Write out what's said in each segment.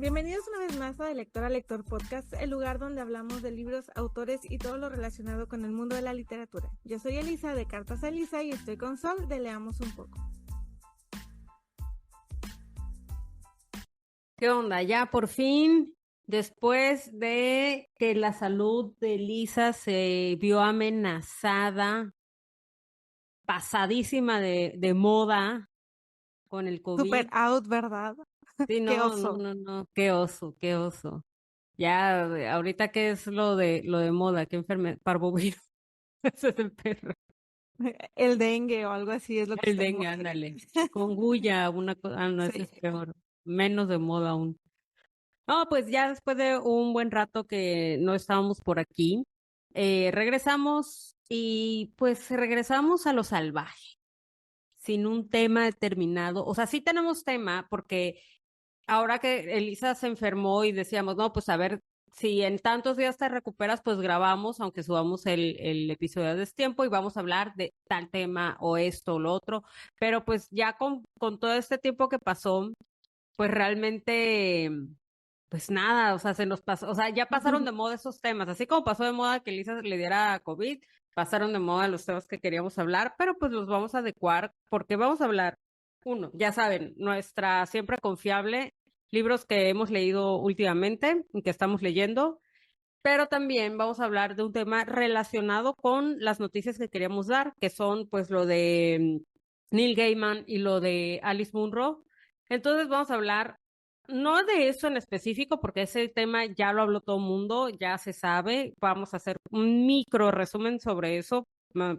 Bienvenidos una vez más a De Lector a Lector Podcast, el lugar donde hablamos de libros, autores y todo lo relacionado con el mundo de la literatura. Yo soy Elisa de Cartas a Elisa y estoy con Sol de Leamos un poco. ¿Qué onda? Ya por fin, después de que la salud de Elisa se vio amenazada, pasadísima de moda con el Super COVID. out, ¿verdad? Sí, Qué no, no, oso. no, no, qué oso, qué oso. Ya, ahorita qué es lo de moda, qué enfermedad, parvovirus, ese es el perro, El dengue o algo así es lo que el está en dengue, moda. ándale, chikungunya, una cosa, no, ese Sí. es peor, menos de moda aún. No, pues ya después de un buen rato que no estábamos por aquí, regresamos y pues regresamos a lo salvaje, sin un tema determinado. O sea, sí tenemos tema porque ahora que Elisa se enfermó y decíamos, no, pues a ver, si en tantos días te recuperas, pues grabamos, aunque subamos el episodio a destiempo y vamos a hablar de tal tema o esto o lo otro. Pero pues ya con todo este tiempo que pasó, pues realmente pues nada, o sea, se nos pasó, o sea, ya pasaron de moda esos temas, así como pasó de moda que Elisa le diera COVID, pasaron de moda los temas que queríamos hablar, pero pues los vamos a adecuar porque vamos a hablar, uno, ya saben, nuestra siempre confiable, libros que hemos leído últimamente y que estamos leyendo, pero también vamos a hablar de un tema relacionado con las noticias que queríamos dar, que son pues lo de Neil Gaiman y lo de Alice Munro. Entonces vamos a hablar no de eso en específico, porque ese tema ya lo habló todo el mundo, ya se sabe. Vamos a hacer un micro resumen sobre eso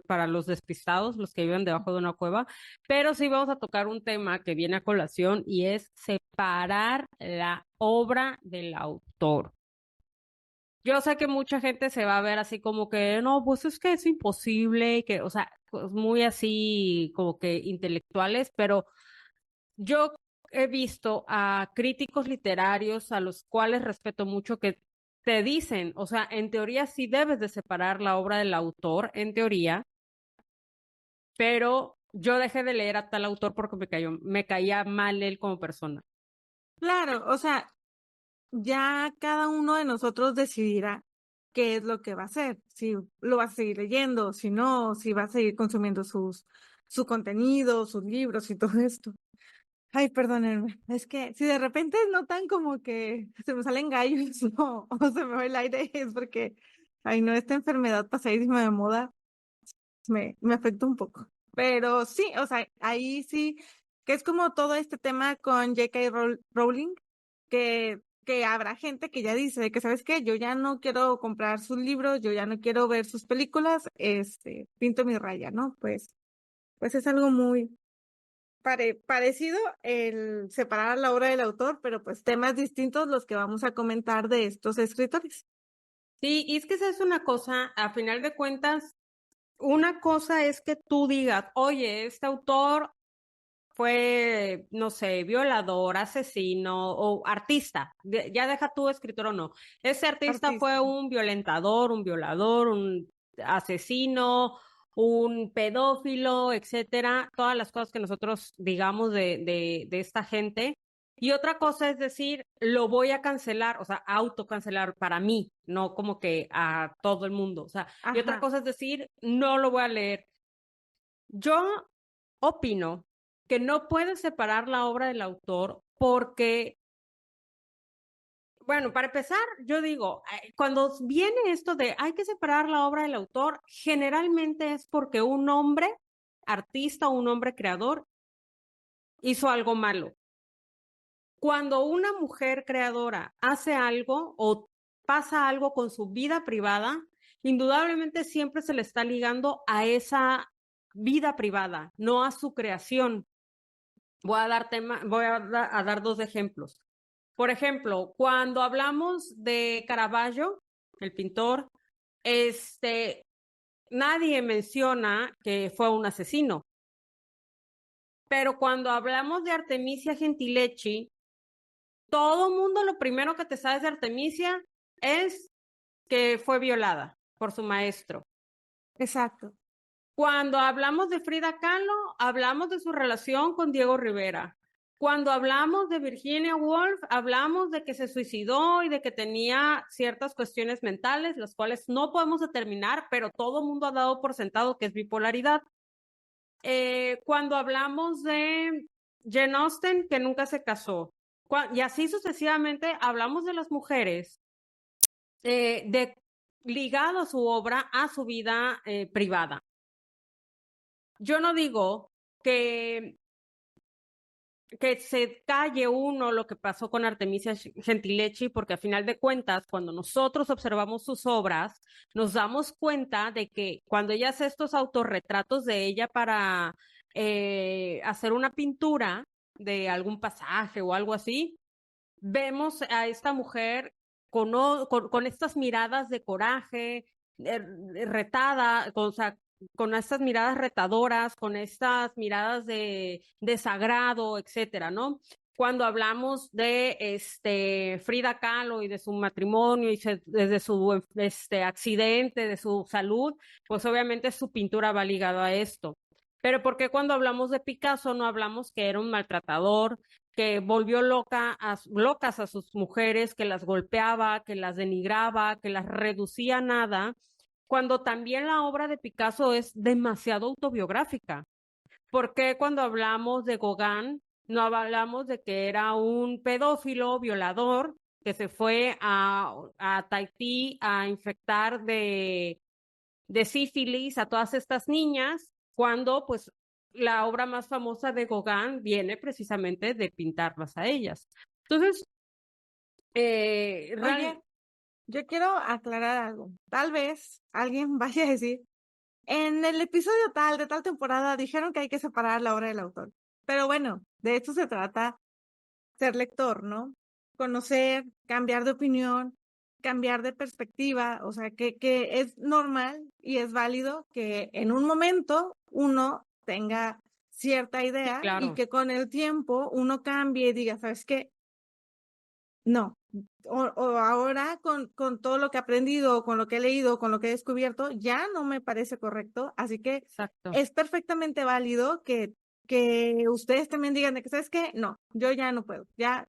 para los despistados, los que viven debajo de una cueva, pero sí vamos a tocar un tema que viene a colación y es separar la obra del autor. Yo sé que mucha gente se va a ver así como que, no, pues es que es imposible, y que, o sea, pues muy así como que intelectuales, pero yo he visto a críticos literarios a los cuales respeto mucho que te dicen, o sea, en teoría sí debes de separar la obra del autor, en teoría, pero yo dejé de leer a tal autor porque me caía mal él como persona. Claro, o sea, ya cada uno de nosotros decidirá qué es lo que va a hacer, si lo va a seguir leyendo, si no, si va a seguir consumiendo su contenido, sus libros y todo esto. Ay, perdónenme, es que si de repente notan como que se me salen gallos o se me va el aire, es porque, ay no, esta enfermedad pasadísima de moda me afecta un poco. Pero sí, o sea, ahí sí, que es como todo este tema con J.K. Rowling, que habrá gente que ya dice que, ¿sabes qué? Yo ya no quiero comprar sus libros, yo ya no quiero ver sus películas, pinto mi raya, ¿no? Pues es algo muy parecido el separar la obra del autor, pero pues temas distintos los que vamos a comentar de estos escritores. Sí, y es que esa es una cosa, a final de cuentas, una cosa es que tú digas, oye, este autor fue, no sé, violador, asesino o artista, ya deja tú escritor o no. Ese artista Artista. fue un violentador, un violador, un asesino, un pedófilo, etcétera, todas las cosas que nosotros digamos de esta gente. Y otra cosa es decir, lo voy a cancelar, o sea, autocancelar para mí, no como que a todo el mundo. O sea, y otra Ajá. cosa es decir, no lo voy a leer. Yo opino que no puedes separar la obra del autor porque, bueno, para empezar, yo digo, cuando viene esto de hay que separar la obra del autor, generalmente es porque un hombre artista o un hombre creador hizo algo malo. Cuando una mujer creadora hace algo o pasa algo con su vida privada, indudablemente siempre se le está ligando a esa vida privada, no a su creación. Voy a dar dos ejemplos. Por ejemplo, cuando hablamos de Caravaggio, el pintor, nadie menciona que fue un asesino. Pero cuando hablamos de Artemisia Gentileschi, todo mundo lo primero que te sabes de Artemisia es que fue violada por su maestro. Exacto. Cuando hablamos de Frida Kahlo, hablamos de su relación con Diego Rivera. Cuando hablamos de Virginia Woolf, hablamos de que se suicidó y de que tenía ciertas cuestiones mentales, las cuales no podemos determinar, pero todo el mundo ha dado por sentado que es bipolaridad. Cuando hablamos de Jane Austen, que nunca se casó, y así sucesivamente hablamos de las mujeres, ligado a su obra, a su vida privada. Yo no digo que se calle uno lo que pasó con Artemisia Gentileschi, porque a final de cuentas, cuando nosotros observamos sus obras, nos damos cuenta de que cuando ella hace estos autorretratos de ella para hacer una pintura de algún pasaje o algo así, vemos a esta mujer con estas miradas de coraje, retada, o sea, con estas miradas retadoras, con estas miradas de desagrado, etcétera, ¿no? Cuando hablamos de Frida Kahlo y de su matrimonio y desde su accidente, de su salud, pues obviamente su pintura va ligada a esto. Pero ¿por qué cuando hablamos de Picasso no hablamos que era un maltratador, que volvió locas a sus mujeres, que las golpeaba, que las denigraba, que las reducía a nada, cuando también la obra de Picasso es demasiado autobiográfica? ¿Por qué cuando hablamos de Gauguin no hablamos de que era un pedófilo, violador, que se fue a Tahití a infectar de sífilis a todas estas niñas, cuando pues la obra más famosa de Gauguin viene precisamente de pintarlas a ellas? Entonces, Oye, yo quiero aclarar algo. Tal vez alguien vaya a decir, en el episodio tal, de tal temporada, dijeron que hay que separar la obra del autor. Pero bueno, de esto se trata ser lector, ¿no? Conocer, cambiar de opinión, cambiar de perspectiva, o sea, que es normal y es válido que en un momento uno tenga cierta idea claro. y que con el tiempo uno cambie y diga, ¿sabes qué? No. O ahora con todo lo que he aprendido, con lo que he leído, con lo que he descubierto, ya no me parece correcto. Así que Exacto. es perfectamente válido que ustedes también digan de que, ¿sabes qué? No, yo ya no puedo. Ya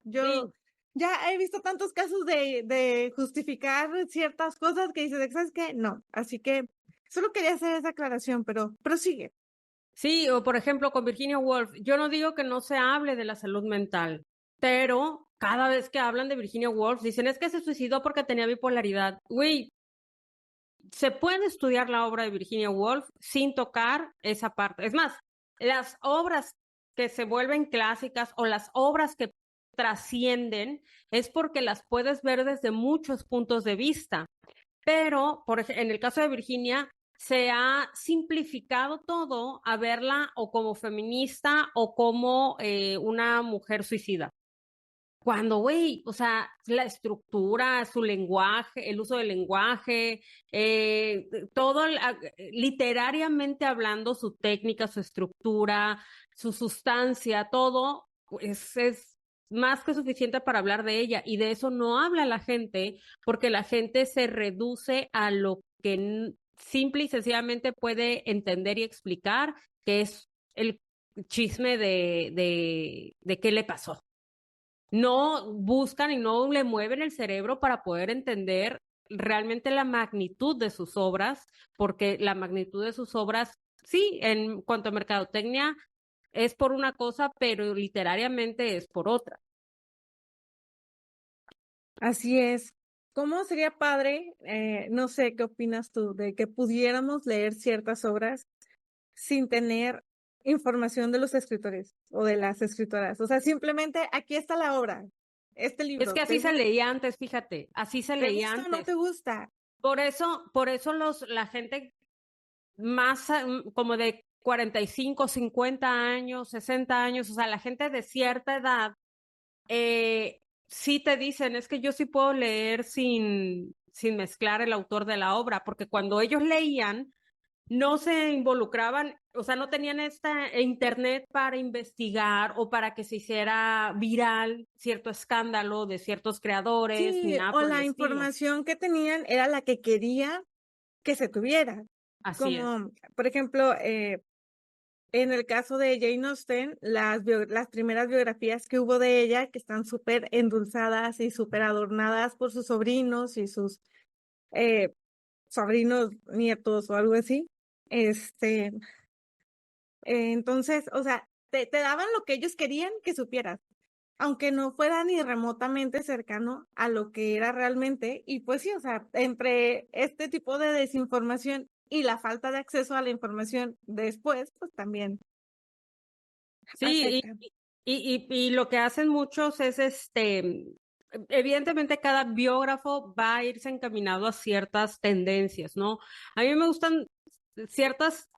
he visto tantos casos de justificar ciertas cosas que dices, ¿sabes qué? No. Así que solo quería hacer esa aclaración, pero prosigue. Sí, o por ejemplo con Virginia Woolf, yo no digo que no se hable de la salud mental, pero cada vez que hablan de Virginia Woolf dicen es que se suicidó porque tenía bipolaridad. Güey, se puede estudiar la obra de Virginia Woolf sin tocar esa parte. Es más, las obras que se vuelven clásicas o las obras que trascienden es porque las puedes ver desde muchos puntos de vista. Pero, en el caso de Virginia, se ha simplificado todo a verla o como feminista o como una mujer suicida. Cuando, güey, o sea, la estructura, su lenguaje, el uso del lenguaje, todo, literariamente hablando, su técnica, su estructura, su sustancia, todo es más que suficiente para hablar de ella. Y de eso no habla la gente, porque la gente se reduce a lo que simple y sencillamente puede entender y explicar, que es el chisme de qué le pasó. No buscan y no le mueven el cerebro para poder entender realmente la magnitud de sus obras, porque la magnitud de sus obras, sí, en cuanto a mercadotecnia, es por una cosa, pero literariamente es por otra. Así es. ¿Cómo sería padre? No sé, ¿qué opinas tú de que pudiéramos leer ciertas obras sin tener información de los escritores o de las escritoras? O sea, simplemente aquí está la obra, este libro. Es que así se leía antes, fíjate, así se leía ¿Te gusta antes. o no te gusta? Por eso la gente más como de 45, 50 años, 60 años, o sea, la gente de cierta edad, sí te dicen, es que yo sí puedo leer sin mezclar el autor de la obra, porque cuando ellos leían, no se involucraban, o sea, no tenían internet para investigar o para que se hiciera viral cierto escándalo de ciertos creadores, ni Sí, nada o por el la estilo. información que tenían era la que quería que se tuviera. Así es. Como, por ejemplo, en el caso de Jane Austen, las primeras biografías que hubo de ella, que están súper endulzadas y súper adornadas por sus sobrinos y sus eh, sobrinos nietos o algo así, entonces, o sea, te daban lo que ellos querían que supieras, aunque no fuera ni remotamente cercano a lo que era realmente. Y pues sí, o sea, entre este tipo de desinformación y la falta de acceso a la información después, pues también Sí, afecta. y lo que hacen muchos es evidentemente cada biógrafo va a irse encaminado a ciertas tendencias, ¿no? A mí me gustan ciertas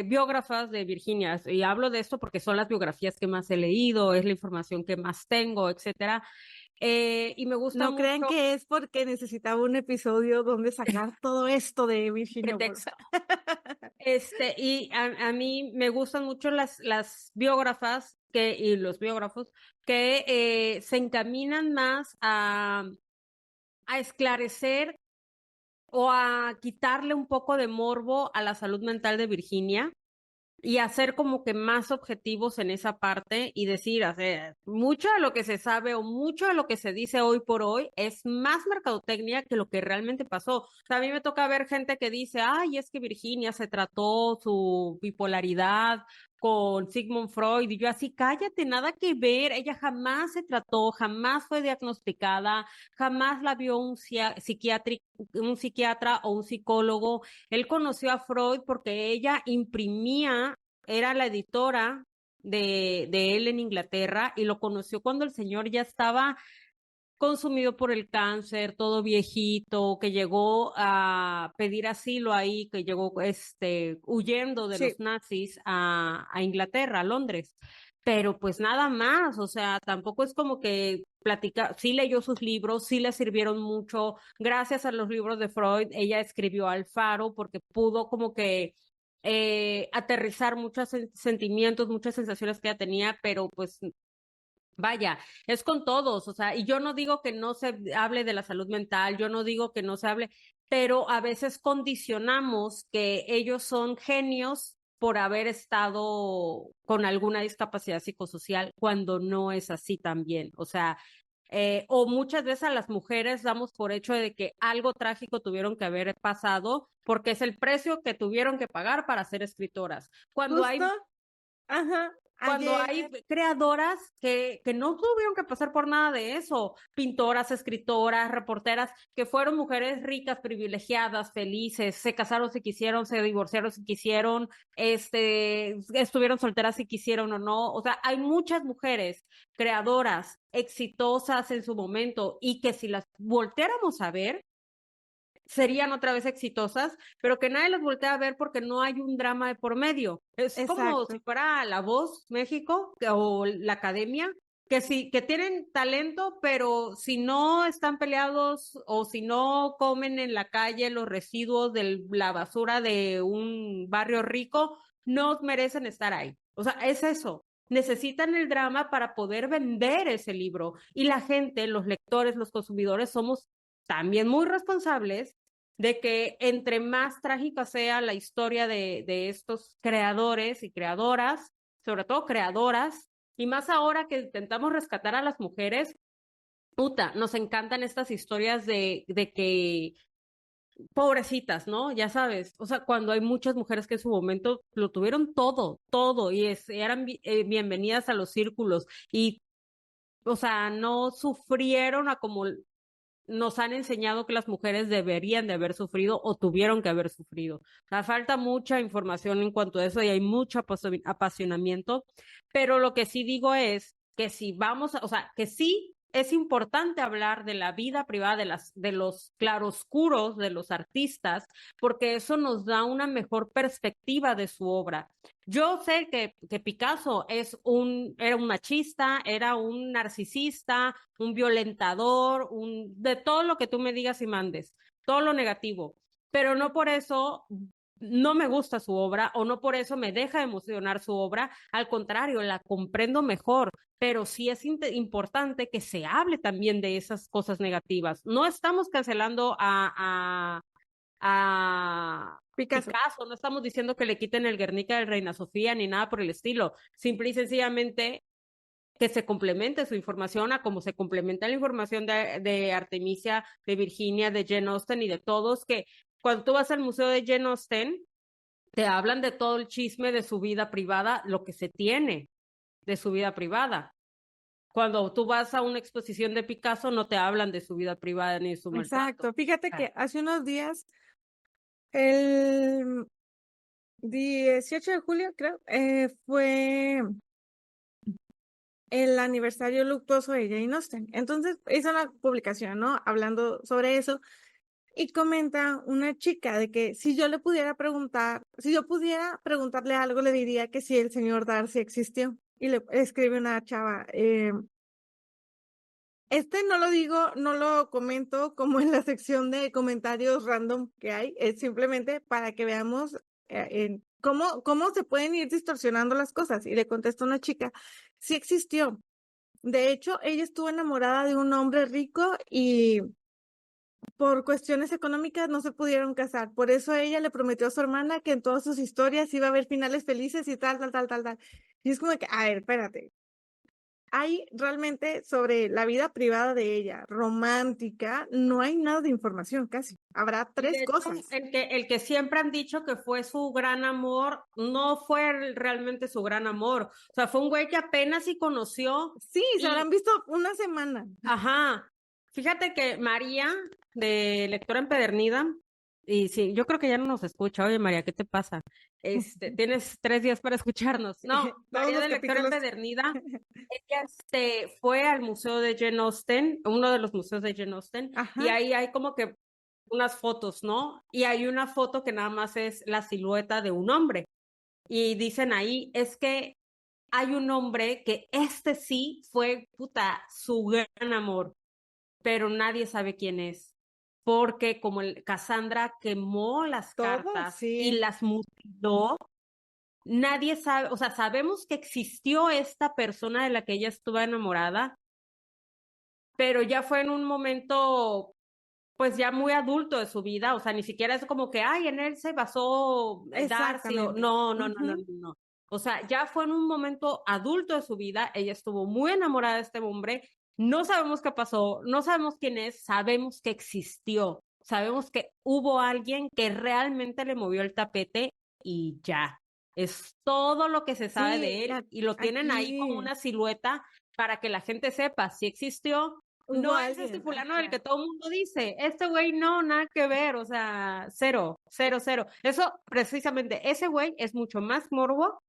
biógrafas de Virginia, y hablo de esto porque son las biografías que más he leído, es la información que más tengo, etcétera. Y me gusta No crean mucho que es porque necesitaba un episodio donde sacar todo esto de Virginia Woolf. pretexto. Y a mí me gustan mucho las biógrafas y los biógrafos que se encaminan más a esclarecer o a quitarle un poco de morbo a la salud mental de Virginia y hacer como que más objetivos en esa parte y decir, o sea, mucho de lo que se sabe o mucho de lo que se dice hoy por hoy es más mercadotecnia que lo que realmente pasó. O sea, a mí me toca ver gente que dice, ay, es que Virginia se trató su bipolaridad con Sigmund Freud, y yo así, cállate, nada que ver, ella jamás se trató, jamás fue diagnosticada, jamás la vio un psiquiatra o un psicólogo. Él conoció a Freud porque ella imprimía, era la editora de él en Inglaterra, y lo conoció cuando el señor ya estaba consumido por el cáncer, todo viejito, que llegó a pedir asilo ahí, que llegó huyendo de Sí, los nazis a Inglaterra, a Londres. Pero pues nada más, o sea, tampoco es como que sí leyó sus libros, sí le sirvieron mucho. Gracias a los libros de Freud, ella escribió Alfaro porque pudo como que aterrizar muchos sentimientos, muchas sensaciones que ella tenía, pero pues vaya, es con todos, o sea, y yo no digo que no se hable de la salud mental, yo no digo que no se hable, pero a veces condicionamos que ellos son genios por haber estado con alguna discapacidad psicosocial cuando no es así también. O sea, o muchas veces a las mujeres damos por hecho de que algo trágico tuvieron que haber pasado porque es el precio que tuvieron que pagar para ser escritoras. justo, ajá, Cuando ayer, hay creadoras que no tuvieron que pasar por nada de eso, pintoras, escritoras, reporteras, que fueron mujeres ricas, privilegiadas, felices, se casaron si quisieron, se divorciaron si quisieron, estuvieron solteras si quisieron o no. O sea, hay muchas mujeres creadoras, exitosas en su momento, y que si las volteáramos a ver, serían otra vez exitosas, pero que nadie las voltea a ver porque no hay un drama de por medio. Es como si exacto. fuera La Voz México o la Academia, que sí, que tienen talento, pero si no están peleados o si no comen en la calle los residuos de la basura de un barrio rico, no merecen estar ahí. O sea, es eso. Necesitan el drama para poder vender ese libro. Y la gente, los lectores, los consumidores, somos también muy responsables de que entre más trágica sea la historia de estos creadores y creadoras, sobre todo creadoras, y más ahora que intentamos rescatar a las mujeres, puta, nos encantan estas historias de que pobrecitas, ¿no? Ya sabes, o sea, cuando hay muchas mujeres que en su momento lo tuvieron todo, todo, y eran bienvenidas a los círculos, y, o sea, no sufrieron a como nos han enseñado que las mujeres deberían de haber sufrido o tuvieron que haber sufrido. O sea, falta mucha información en cuanto a eso y hay mucho apasionamiento, pero lo que sí digo es que si vamos, o sea, que sí es importante hablar de la vida privada de los claroscuros de los artistas, porque eso nos da una mejor perspectiva de su obra. Yo sé que Picasso era un machista, era un narcisista, un violentador, de todo lo que tú me digas y mandes, todo lo negativo, pero no por eso no me gusta su obra o no por eso me deja emocionar su obra, al contrario, la comprendo mejor, pero sí es importante que se hable también de esas cosas negativas. No estamos cancelando a Picasso. Picasso, no estamos diciendo que le quiten el Guernica de Reina Sofía ni nada por el estilo, simple y sencillamente que se complemente su información a como se complementa la información de Artemisia, de Virginia, de Jane Austen y de todos, que cuando tú vas al museo de Jane Austen, te hablan de todo el chisme de su vida privada, lo que se tiene de su vida privada. Cuando tú vas a una exposición de Picasso, no te hablan de su vida privada ni de su maltrato. Exacto. Fíjate que hace unos días, el 18 de julio, creo, fue el aniversario luctuoso de Jane Austen. Entonces hizo una publicación, ¿no? Hablando sobre eso. Y comenta una chica de que si yo le pudiera preguntar, si yo pudiera preguntarle algo, le diría que si el señor Darcy existió. Y le escribe una chava, no lo digo, no lo comento como en la sección de comentarios random que hay, es simplemente para que veamos cómo se pueden ir distorsionando las cosas. Y le contesta una chica, sí existió. De hecho, ella estuvo enamorada de un hombre rico y por cuestiones económicas no se pudieron casar. Por eso ella le prometió a su hermana que en todas sus historias iba a haber finales felices y tal. Y es como que, a ver, espérate. Hay realmente sobre la vida privada de ella, romántica, no hay nada de información casi. Habrá Y de 3 hecho, cosas. el que siempre han dicho que fue su gran amor, no fue realmente su gran amor. O sea, fue un güey que apenas sí conoció. Sí, se Y, habrán visto una semana. ajá, fíjate que María, de Lectora Empedernida, y sí, yo creo que ya no nos escucha. Oye, María, ¿qué te pasa? Tienes 3 días para escucharnos. No, Todos María los de Lectora capítulos. Empedernida, ella fue al museo de Jane Austen, uno de los museos de Jane Austen, y Ajá. ahí hay como que unas fotos, ¿no? Y hay una foto que nada más es la silueta de un hombre. Y dicen ahí, es que hay un hombre que este sí fue, puta, su gran amor, pero nadie sabe quién es. Porque como Cassandra quemó las Todo, cartas y sí. las mutiló, nadie sabe, o sea, sabemos que existió esta persona de la que ella estuvo enamorada, pero ya fue en un momento pues ya muy adulto de su vida, o sea, ni siquiera es como que, ay, en él se basó Darcy, o Exactamente. no, no, no, no, no, Ujú. no. O sea, ya fue en un momento adulto de su vida, ella estuvo muy enamorada de este hombre, no sabemos qué pasó, no sabemos quién es, sabemos que existió, sabemos que hubo alguien que realmente le movió el tapete y ya. Es todo lo que se sabe Sí, de él y lo tienen ahí como aquí una silueta para que la gente sepa si existió. hubo No es este alguien. fulano del Ajá. que todo el mundo dice, este güey no, nada que ver, o sea, cero, cero, cero. Eso, precisamente, ese güey es mucho más morbo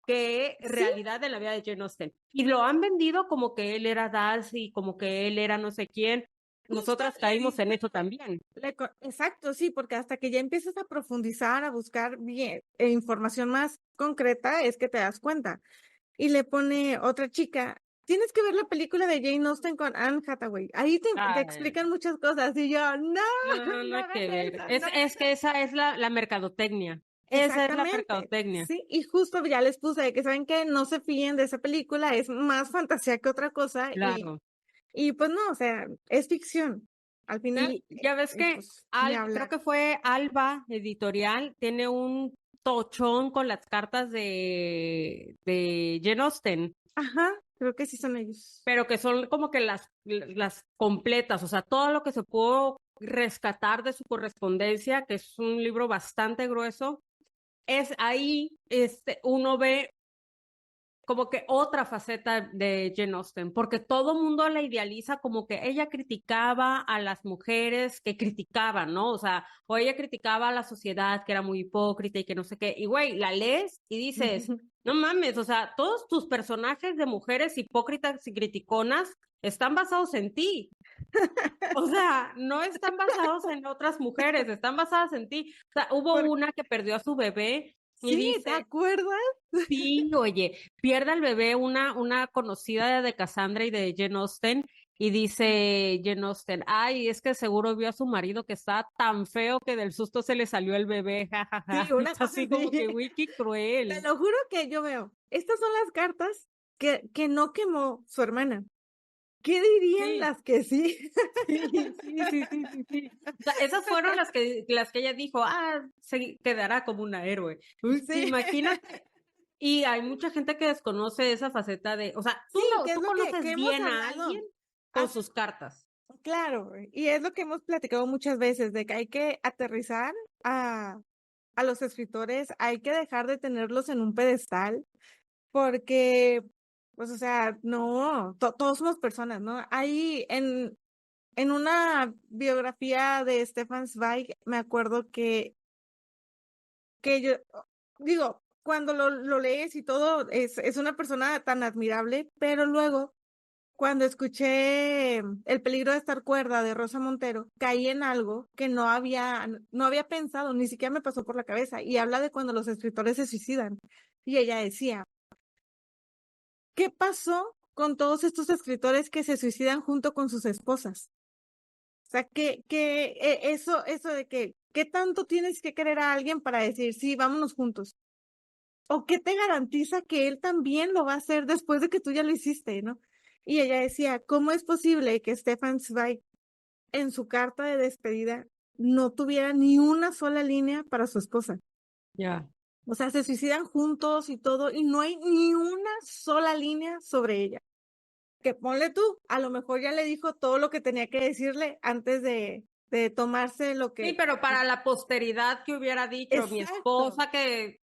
que Sí, realidad de la vida de Jane Austen. Y lo han vendido como que él era Darcy, como que él era no sé quién. justo Nosotras le caímos en dice, eso también. exacto, sí, porque hasta que ya empiezas a profundizar, a buscar bien información más concreta, es que te das cuenta. Y le pone otra chica, tienes que ver la película de Jane Austen con Anne Hathaway. Ahí te Ay, explican muchas cosas. Y yo, no, no, no nada hagan que ver. eso, no Es hagan que eso. esa es la mercadotecnia. Esa es la Exactamente, mercadotecnia. sí, y justo ya les puse de que saben que no se fíen de esa película, es más fantasía que otra cosa Claro. y pues no, o sea, es ficción. Al final, Y ya ves que pues ni creo hablar. que fue Alba Editorial, tiene un tochón con las cartas de Jane Austen, Ajá, creo que sí son ellos. pero que son como que las completas, o sea, todo lo que se pudo rescatar de su correspondencia, que es un libro bastante grueso, es ahí, uno ve como que otra faceta de Jane Austen, porque todo mundo la idealiza como que ella criticaba a las mujeres que criticaban, ¿no? O sea, o ella criticaba a la sociedad que era muy hipócrita y que no sé qué. Y güey, la lees y dices, no mames, o sea, todos tus personajes de mujeres hipócritas y criticonas están basados en ti. O sea, no están basados en otras mujeres, están basadas en ti. O sea, hubo Por- una que perdió a su bebé y sí, ¿te dice, acuerdas? sí, oye, pierde al bebé una conocida de Cassandra y de Jane Austen, y dice Jane Austen, ay, es que seguro vio a su marido que estaba tan feo que del susto se le salió el bebé, Sí, jajaja. una cosa Así como que, así. uy, qué Te cruel. lo juro que yo veo. Estas son las cartas que no quemó su hermana. ¿Qué dirían Sí. las que sí? Sí. O sea, esas fueron las que ella dijo, se quedará como una héroe. Uy, ¿te Sí. imaginas? Y hay mucha gente que desconoce esa faceta de, o sea, Sí, que es tú lo que conoces hemos bien a hablado. alguien con Ah, sus cartas. claro, y es lo que hemos platicado muchas veces, de que hay que aterrizar a, a los escritores, hay que dejar de tenerlos en un pedestal, porque, pues, o sea, no, todos somos personas, ¿no? Hay en una biografía de Stefan Zweig, me acuerdo que yo, digo, cuando lo lees y todo, es una persona tan admirable, pero luego, cuando escuché El peligro de estar cuerda de Rosa Montero, caí en algo que no había pensado, ni siquiera me pasó por la cabeza, y habla de cuando los escritores se suicidan. Y ella decía, ¿qué pasó con todos estos escritores que se suicidan junto con sus esposas? O sea, eso de que, ¿qué tanto tienes que querer a alguien para decir, sí, vámonos juntos? ¿O qué te garantiza que él también lo va a hacer después de que tú ya lo hiciste, ¿no? Y ella decía, ¿cómo es posible que Stefan Zweig en su carta de despedida no tuviera ni una sola línea para su esposa? Ya. O sea, se suicidan juntos y todo, y no hay ni una sola línea sobre ella. Que ponle tú, a lo mejor ya le dijo todo lo que tenía que decirle antes de tomarse lo Sí, que... pero para la posteridad que hubiera dicho mi Exacto, esposa que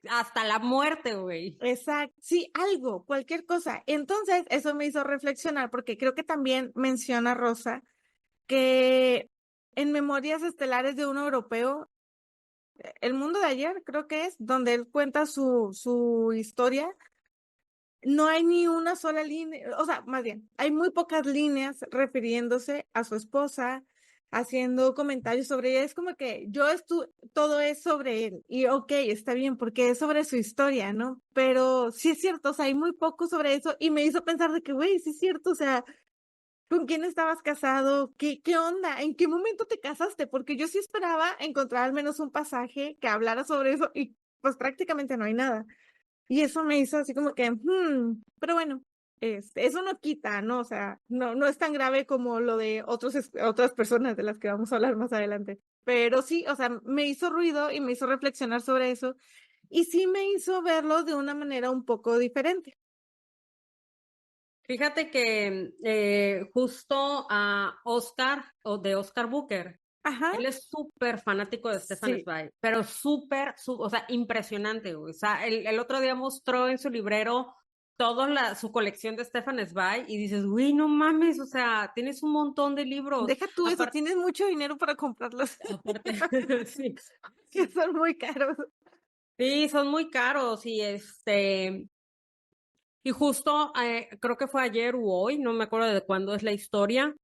hasta la muerte, güey. exacto, sí, algo, cualquier cosa. Entonces, eso me hizo reflexionar porque creo que también menciona Rosa que en Memorias Estelares de un Europeo, El mundo de ayer, creo que es, donde él cuenta su historia, no hay ni una sola línea, o sea, más bien, hay muy pocas líneas refiriéndose a su esposa, haciendo comentarios sobre ella. Es como que todo es sobre él. Y ok, está bien, porque es sobre su historia, ¿no? Pero sí es cierto, o sea, hay muy poco sobre eso y me hizo pensar de que, güey, sí es cierto, o sea, ¿con quién estabas casado? ¿Qué onda? ¿En qué momento te casaste? Porque yo sí esperaba encontrar al menos un pasaje que hablara sobre eso y pues prácticamente no hay nada. Y eso me hizo así como que, pero bueno, eso no quita, ¿no? O sea, no es tan grave como lo de otras personas de las que vamos a hablar más adelante. Pero sí, o sea, me hizo ruido y me hizo reflexionar sobre eso. Y sí me hizo verlo de una manera un poco diferente. Fíjate que justo a Oscar, o de Oscar Booker, Ajá, él es súper fanático de Stefan sí. Zweig, pero o sea, impresionante, güey. O sea, el otro día mostró en su librero toda su colección de Stefan Zweig y dices, güey, no mames, o sea, tienes un montón de libros. Deja tú eso, tienes mucho dinero para comprarlos, Aparte, sí. que son muy caros. Sí, son muy caros y justo creo que fue ayer u hoy, no me acuerdo de cuándo es la historia,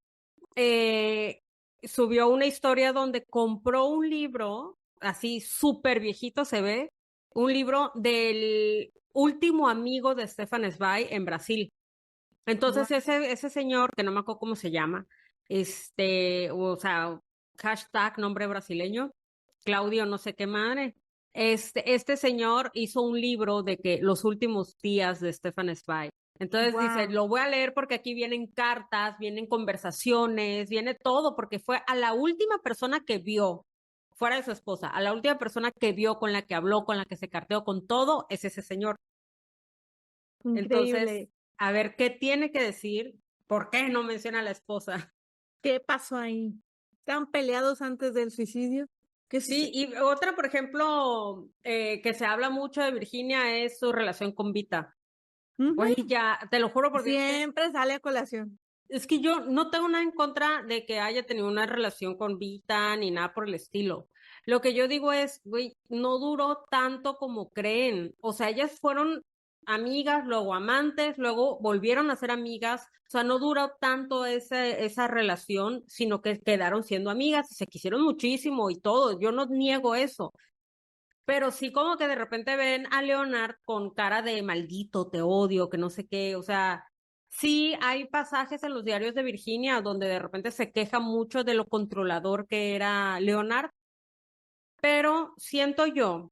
eh, subió una historia donde compró un libro, así súper viejito se ve, un libro del último amigo de Stefan Zweig en Brasil. Guau. Entonces ese señor, que no me acuerdo cómo se llama, o sea, hashtag nombre brasileño, Claudio no sé qué madre. Este señor hizo un libro de que los últimos días de Stefan Zweig. Entonces dice, Wow. lo voy a leer porque aquí vienen cartas, vienen conversaciones, viene todo, porque fue a la última persona que vio, fuera de su esposa, a la última persona que vio, con la que habló, con la que se carteó, con todo, es ese señor. Entonces, Increíble. a ver, ¿qué tiene que decir? ¿Por qué no menciona a la esposa? ¿Qué pasó ahí? ¿Estaban peleados antes del suicidio? ¿Qué Sí, sucedió? y otra, por ejemplo, que se habla mucho de Virginia es su relación con Vita. Güey, Ujú. ya, te lo juro por Dios que Siempre sale a colación. es que yo no tengo nada en contra de que haya tenido una relación con Vita ni nada por el estilo. Lo que yo digo es, güey, no duró tanto como creen. O sea, ellas fueron amigas, luego amantes, luego volvieron a ser amigas. O sea, no duró tanto esa relación, sino que quedaron siendo amigas y se quisieron muchísimo y todo. Yo no niego eso. Pero sí como que de repente ven a Leonard con cara de maldito, te odio, que no sé qué, o sea, sí hay pasajes en los diarios de Virginia donde de repente se queja mucho de lo controlador que era Leonard, pero siento yo,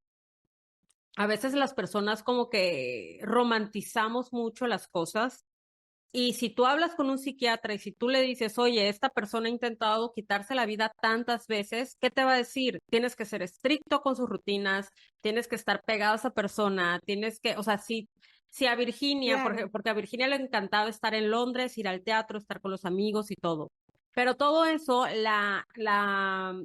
a veces las personas como que romantizamos mucho las cosas Y si tú hablas con un psiquiatra y si tú le dices, oye, esta persona ha intentado quitarse la vida tantas veces, ¿qué te va a decir? Tienes que ser estricto con sus rutinas, tienes que estar pegado a esa persona, tienes que, o sea, si a Virginia, Claro, porque a Virginia le encantaba estar en Londres, ir al teatro, estar con los amigos y todo. Pero todo eso la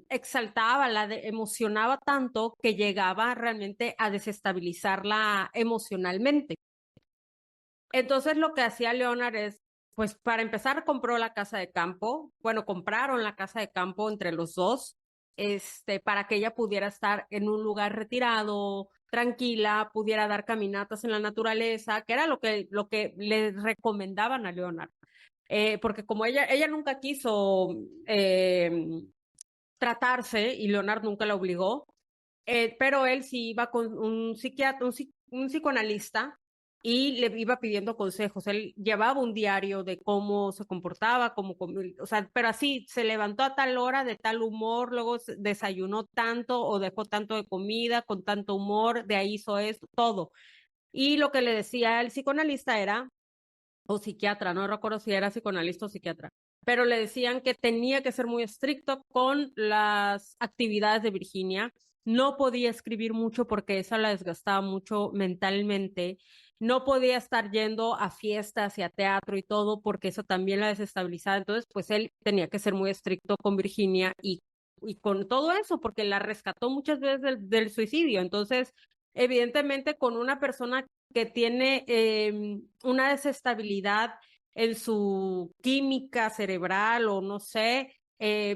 exaltaba, emocionaba tanto que llegaba realmente a desestabilizarla emocionalmente. Entonces lo que hacía Leonard es, pues para empezar compró la casa de campo, bueno, compraron la casa de campo entre los dos, para que ella pudiera estar en un lugar retirado, tranquila, pudiera dar caminatas en la naturaleza, que era lo que le recomendaban a Leonard. Porque como ella nunca quiso tratarse y Leonard nunca la obligó, pero él sí iba con un psiquiatra, un psicoanalista y le iba pidiendo consejos. Él llevaba un diario de cómo se comportaba, o sea, pero así se levantó a tal hora, de tal humor, luego desayunó tanto o dejó tanto de comida, con tanto humor, de ahí hizo esto, todo. Y lo que le decía el psicoanalista era, o psiquiatra, no recuerdo si era psicoanalista o psiquiatra, pero le decían que tenía que ser muy estricto con las actividades de Virginia, no podía escribir mucho porque esa la desgastaba mucho mentalmente, no podía estar yendo a fiestas y a teatro y todo porque eso también la desestabilizaba, entonces pues él tenía que ser muy estricto con Virginia y con todo eso porque la rescató muchas veces del suicidio, entonces evidentemente con una persona que tiene una desestabilidad en su química cerebral o no sé,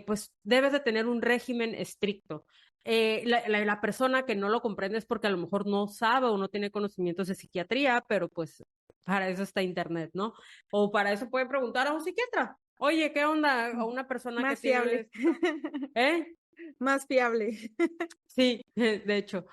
pues debes de tener un régimen estricto. La persona que no lo comprende es porque a lo mejor no sabe o no tiene conocimientos de psiquiatría, pero pues para eso está internet, ¿no? O para eso pueden preguntar a un psiquiatra. Oye, ¿qué onda? A una persona que más tiene fiable, esto. ¿Eh? más fiable. Sí, de hecho,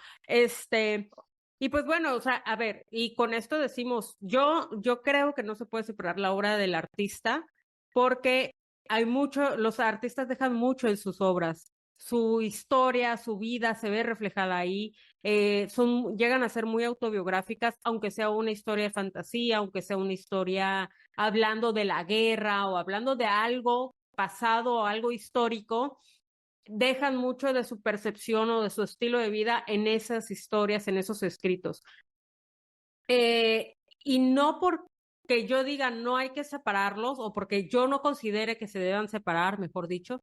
y pues bueno, o sea, a ver, y con esto decimos, yo creo que no se puede separar la obra del artista porque hay mucho, los artistas dejan mucho en sus obras, su historia, su vida se ve reflejada ahí, llegan a ser muy autobiográficas, aunque sea una historia de fantasía, aunque sea una historia hablando de la guerra o hablando de algo pasado o algo histórico dejan mucho de su percepción o de su estilo de vida en esas historias, en esos escritos. Y no porque yo diga no hay que separarlos o porque yo no considere que se deban separar, mejor dicho,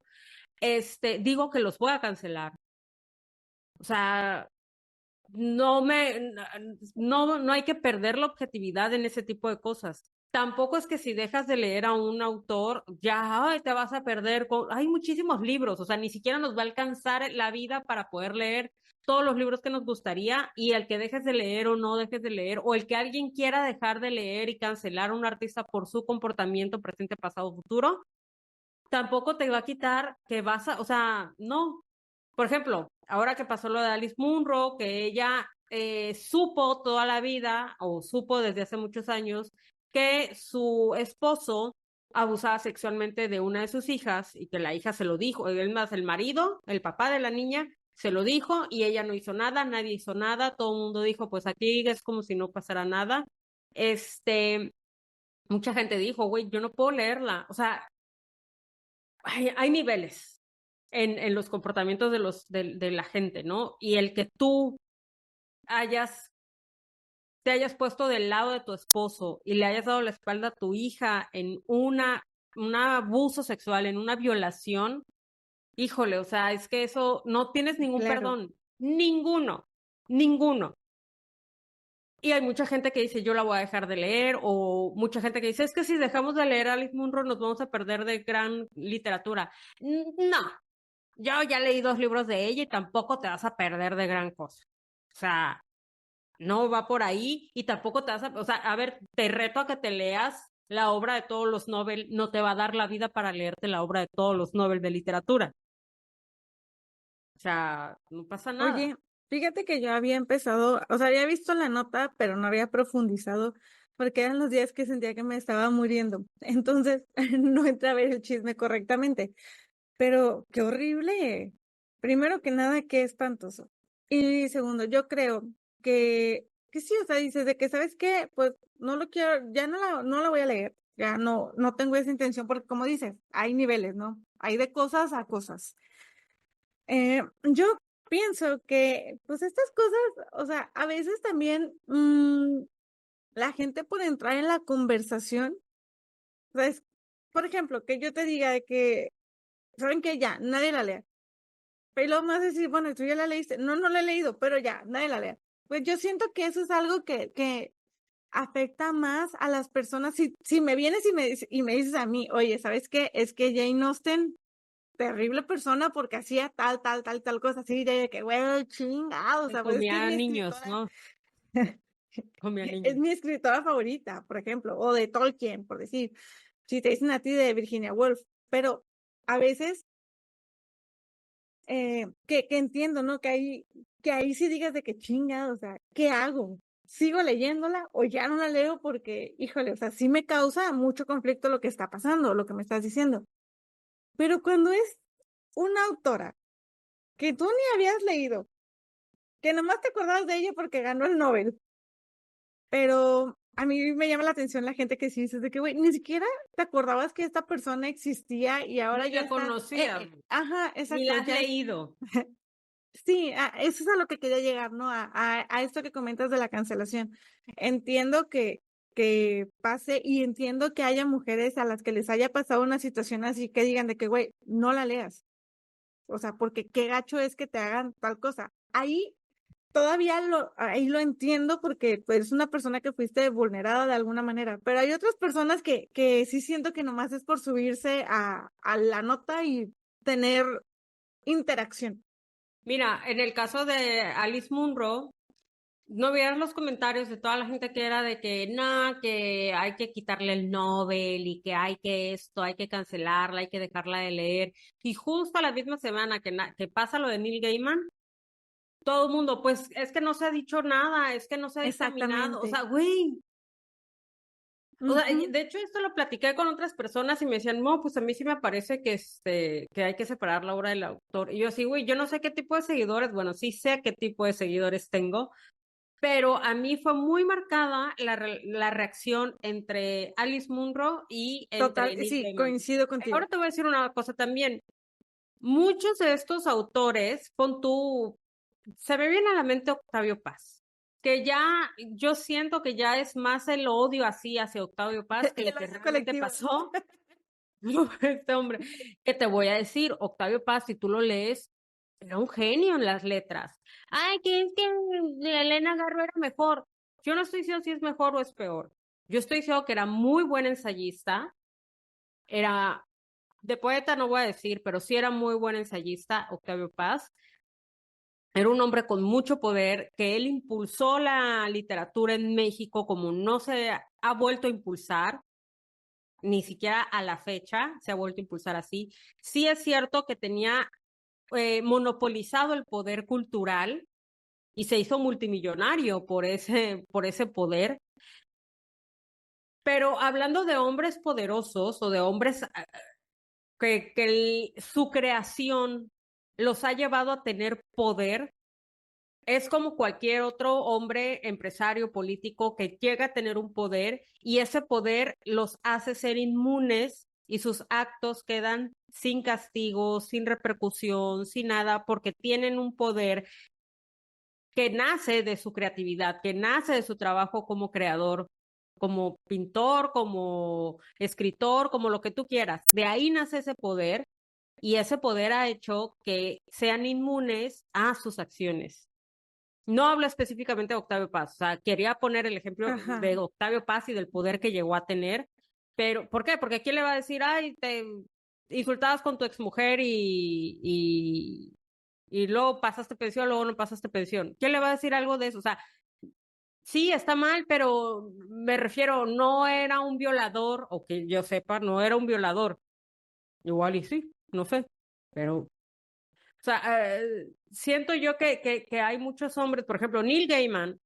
digo que los voy a cancelar. O sea, no hay que perder la objetividad en ese tipo de cosas. Tampoco es que si dejas de leer a un autor, ya ay, te vas a perder. Hay muchísimos libros, o sea, ni siquiera nos va a alcanzar la vida para poder leer todos los libros que nos gustaría y el que dejes de leer o no dejes de leer, o el que alguien quiera dejar de leer y cancelar a un artista por su comportamiento presente, pasado, futuro, tampoco te va a quitar que o sea, no. Por ejemplo, ahora que pasó lo de Alice Munro, que ella supo toda la vida, o supo desde hace muchos años, que su esposo abusaba sexualmente de una de sus hijas y que la hija se lo dijo, es más, el marido, el papá de la niña, se lo dijo y ella no hizo nada, nadie hizo nada, todo el mundo dijo, pues aquí es como si no pasara nada. Este, mucha gente dijo, güey, yo no puedo leerla, o sea, hay niveles en los comportamientos de la gente, ¿no? Y el que tú hayas, te hayas puesto del lado de tu esposo y le hayas dado la espalda a tu hija en un abuso sexual, en una violación, híjole, o sea, es que eso no tienes ningún Claro. perdón, ninguno, ninguno. Y hay mucha gente que dice, yo la voy a dejar de leer, o mucha gente que dice, es que si dejamos de leer a Alice Munro nos vamos a perder de gran literatura. No, yo ya leí 2 libros de ella y tampoco te vas a perder de gran cosa. O sea, no va por ahí y tampoco te vas a, o sea, a ver, te reto a que te leas la obra de todos los Nobel, no te va a dar la vida para leerte la obra de todos los Nobel de literatura. O sea, no pasa nada. Oye, fíjate que yo había empezado, o sea, había visto la nota, pero no había profundizado porque eran los días que sentía que me estaba muriendo. Entonces, no entré a ver el chisme correctamente. Pero qué horrible. Primero que nada, qué espantoso. Y segundo, yo creo que sí, o sea, dices de que, ¿sabes qué? Pues no lo quiero, ya no la voy a leer. ya no tengo esa intención, porque como dices, hay niveles, ¿no? Hay de cosas a cosas. Yo pienso que, pues estas cosas, o sea, a veces también la gente por entrar en la conversación, o sea, por ejemplo, que yo te diga de que, ¿saben qué? Ya, nadie la lea. Pero luego me vas a decir, bueno, tú ya la leíste. No, no la he leído, pero ya, nadie la lea. Pues yo siento que eso es algo que afecta más a las personas. Si me vienes y me dices a mí, oye, ¿sabes qué? Es que Jane Austen, terrible persona porque hacía tal cosa así, de que, güey, chingado, o Se sea, pues es que es comía mi niños, escritora, ¿no? Comía es niños. mi escritora favorita, por ejemplo, o de Tolkien, por decir, si te dicen a ti de Virginia Woolf, pero a veces que entiendo, ¿no? Que ahí sí digas de que chingado, o sea, ¿qué hago? ¿Sigo leyéndola o ya no la leo? Porque, híjole, o sea, sí me causa mucho conflicto lo que está pasando, lo que me estás diciendo. Pero cuando es una autora que tú ni habías leído, que nomás te acordabas de ella porque ganó el Nobel, pero a mí me llama la atención la gente que sí dice de que, güey, ni siquiera te acordabas que esta persona existía y ahora Ni ya la estás, conocía, ajá, ni exacto, la has ya es. leído. Sí, eso es a lo que quería llegar, ¿no? A esto que comentas de la cancelación. Entiendo que pase y entiendo que haya mujeres a las que les haya pasado una situación así que digan de que, güey, no la leas. O sea, porque qué gacho es que te hagan tal cosa. Ahí todavía ahí lo entiendo porque pues es una persona que fuiste vulnerada de alguna manera, pero hay otras personas que sí siento que nomás es por subirse a la nota y tener interacción. Mira, en el caso de Alice Munro, no vieras los comentarios de toda la gente que era de que no, que hay que quitarle el Nobel y que hay que esto, hay que cancelarla, hay que dejarla de leer. Y justo a la misma semana que pasa lo de Neil Gaiman, todo el mundo, pues es que no se ha dicho nada, es que no se ha dictaminado. O Exactamente. sea, güey, o sea, Ujú. de hecho esto lo platiqué con otras personas y me decían, no, pues a mí sí me parece que hay que separar la obra del autor. Y yo sí, güey, yo no sé qué tipo de seguidores, bueno, sí sé qué tipo de seguidores tengo, pero a mí fue muy marcada la reacción entre Alice Munro y Total, entre Neil sí, Gaiman. coincido contigo. Ahora te voy a decir una cosa también. Muchos de estos autores, pon tú, se me viene a la mente Octavio Paz, que ya, yo siento que ya es más el odio así hacia Octavio Paz que lo El que odio realmente colectivo. pasó. Este hombre, que te voy a decir, Octavio Paz, si tú lo lees, era un genio en las letras. Ay, que es que Elena Garro era mejor. Yo no estoy diciendo si es mejor o es peor. Yo estoy diciendo que era muy buen ensayista, era de poeta no voy a decir, pero sí era muy buen ensayista, Octavio Paz. Era un hombre con mucho poder, que él impulsó la literatura en México como no se ha vuelto a impulsar, ni siquiera a la fecha se ha vuelto a impulsar así. Sí es cierto que tenía monopolizado el poder cultural y se hizo multimillonario por ese poder. Pero hablando de hombres poderosos o de hombres su creación los ha llevado a tener poder, es como cualquier otro hombre, empresario, político que llega a tener un poder y ese poder los hace ser inmunes y sus actos quedan sin castigo, sin repercusión, sin nada, porque tienen un poder que nace de su creatividad, que nace de su trabajo como creador, como pintor, como escritor, como lo que tú quieras. De ahí nace ese poder y ese poder ha hecho que sean inmunes a sus acciones. No hablo específicamente de Octavio Paz, o sea, quería poner el ejemplo Ajá. de Octavio Paz y del poder que llegó a tener, pero ¿por qué? Porque ¿quién le va a decir, ay, te insultabas con tu exmujer y luego pasaste pensión, luego no pasaste pensión? ¿Quién le va a decir algo de eso? O sea, sí, está mal, pero me refiero, no era un violador, o que yo sepa, no era un violador. Igual y sí, no sé, pero o sea, siento yo que hay muchos hombres, por ejemplo, Neil Gaiman,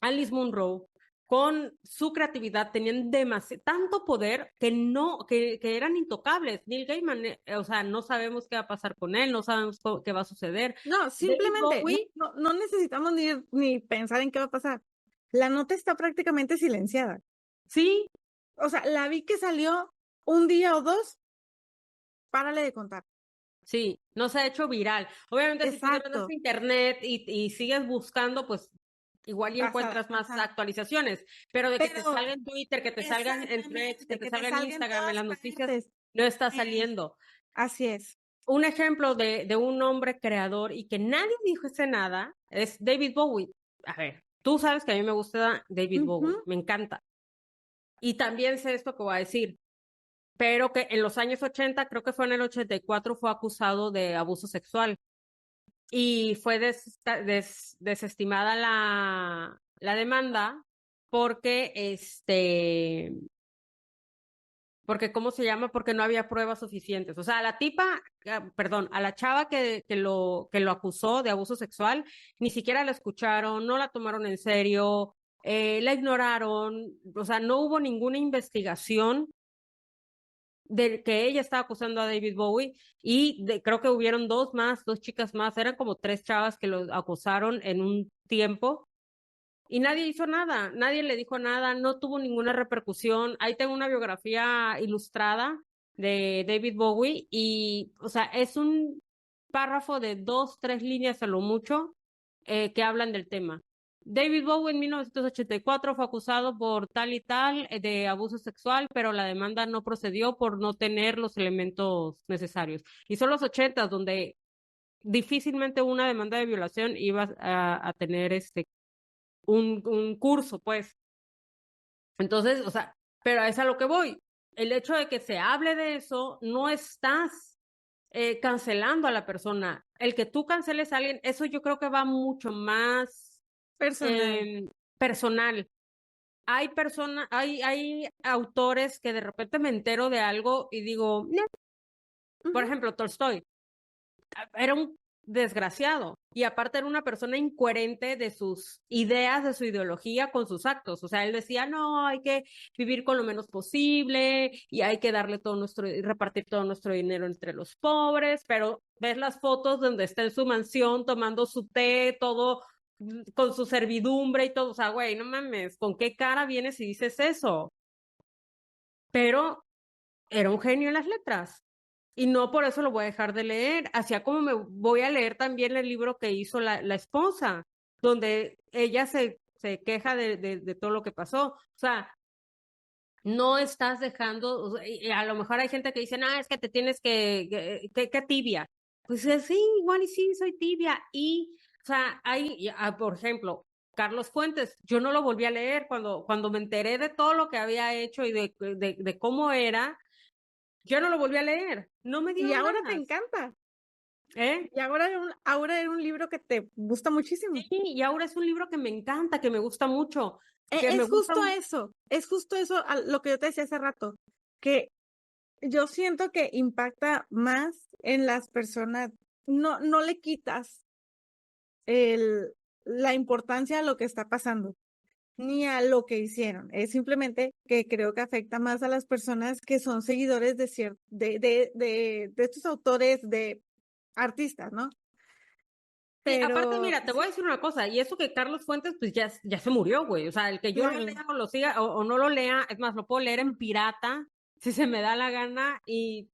Alice Munro, con su creatividad tenían tanto poder que que eran intocables. Neil Gaiman, o sea, no sabemos qué va a pasar con él, no sabemos qué va a suceder. No, David simplemente Bowie, no necesitamos ni pensar en qué va a pasar. La nota está prácticamente silenciada. sí, O sea, la vi que salió un día o dos, párale de contar. Sí, no se ha hecho viral. Obviamente, si tú te metes Exacto. a internet y sigues buscando, pues igual y Pasada, encuentras más ajá. actualizaciones, pero de que te Pero salga en Twitter, que te salga en Threads, que exactamente, te que te salga en salga en Instagram, en todas las noticias, partes. no está Eh, saliendo. Así es. Un ejemplo de un hombre creador y que nadie dijo ese nada es David Bowie. A ver, tú sabes que a mí me gusta David Bowie, Ujú. me encanta. Y también sé esto que voy a decir, pero que en los años 80, creo que fue en el 84, fue acusado de abuso sexual y fue desestimada la demanda porque porque, ¿cómo se llama? Porque no había pruebas suficientes. O sea, a la tipa, perdón, a la chava que lo acusó de abuso sexual, ni siquiera la escucharon, no la tomaron en serio, la ignoraron, o sea, no hubo ninguna investigación de que ella estaba acusando a David Bowie y creo que hubieron dos chicas más, eran como tres chavas que lo acusaron en un tiempo y nadie hizo nada, nadie le dijo nada, no tuvo ninguna repercusión. Ahí tengo una biografía ilustrada de David Bowie y, o sea, es un párrafo de dos, tres líneas a lo mucho que hablan del tema. David Bowie en 1984 fue acusado por tal y tal de abuso sexual, pero la demanda no procedió por no tener los elementos necesarios. Y son los 80 donde difícilmente una demanda de violación iba a tener un curso, pues. Entonces, o sea, pero es a lo que voy. El hecho de que se hable de eso, no estás cancelando a la persona. El que tú canceles a alguien, eso yo creo que va mucho más Personal. eh, personal. Hay autores que de repente me entero de algo y digo, "No". Por Ujú. ejemplo, Tolstoy. Era un desgraciado y aparte era una persona incoherente de sus ideas, de su ideología con sus actos. O sea, él decía, no, hay que vivir con lo menos posible y hay que darle todo nuestro, y repartir todo nuestro dinero entre los pobres, pero ves las fotos donde está en su mansión tomando su té, todo con su servidumbre y todo. O sea, güey, no mames, ¿con qué cara vienes y dices eso? Pero era un genio en las letras. Y no por eso lo voy a dejar de leer. Hacía como me voy a leer también el libro que hizo la esposa, donde ella se queja de todo lo que pasó. O sea, no estás dejando, o sea, y a lo mejor hay gente que dice, ah, es que te tienes que tibia. Pues sí, igual y sí, soy tibia. Y, o sea, por ejemplo, Carlos Fuentes, yo no lo volví a leer cuando me enteré de todo lo que había hecho y de cómo era, yo no lo volví a leer. No me Y dieron ahora te ganas. encanta. ¿Eh? Y ahora era un libro que te gusta muchísimo. Sí, y ahora es un libro que me encanta, que me gusta mucho, que me gusta. Es justo eso lo que yo te decía hace rato, que yo siento que impacta más en las personas, no, no le quitas el, la importancia a lo que está pasando, ni a lo que hicieron. Es simplemente que creo que afecta más a las personas que son seguidores de estos autores, de artistas, ¿no? Sí, aparte, Pero mira, te voy sí, a decir una cosa, y eso que Carlos Fuentes, pues ya se murió, güey. O sea, el que yo lo claro. lea o lo siga o no lo lea, es más, lo puedo leer en pirata, si se me da la gana, y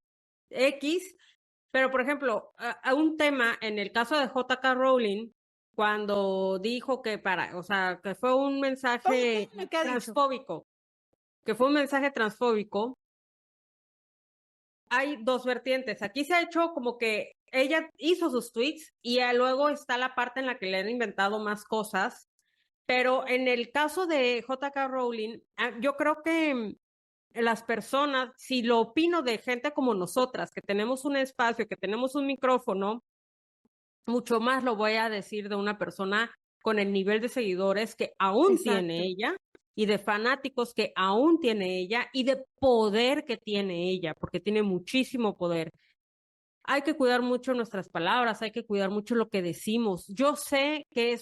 X. Pero, por ejemplo, a un tema, en el caso de J.K. Rowling, cuando dijo o sea, que fue un Todo mensaje lo que ha dicho. transfóbico, que fue un mensaje transfóbico, hay dos vertientes. Aquí se ha hecho como que ella hizo sus tweets y luego está la parte en la que le han inventado más cosas. Pero en el caso de J.K. Rowling, yo creo que las personas, si lo opino de gente como nosotras, que tenemos un espacio, que tenemos un micrófono, mucho más lo voy a decir de una persona con el nivel de seguidores que aún tiene Exacto. ella y de fanáticos que aún tiene ella y de poder que tiene ella, porque tiene muchísimo poder. Hay que cuidar mucho nuestras palabras, hay que cuidar mucho lo que decimos. Yo sé que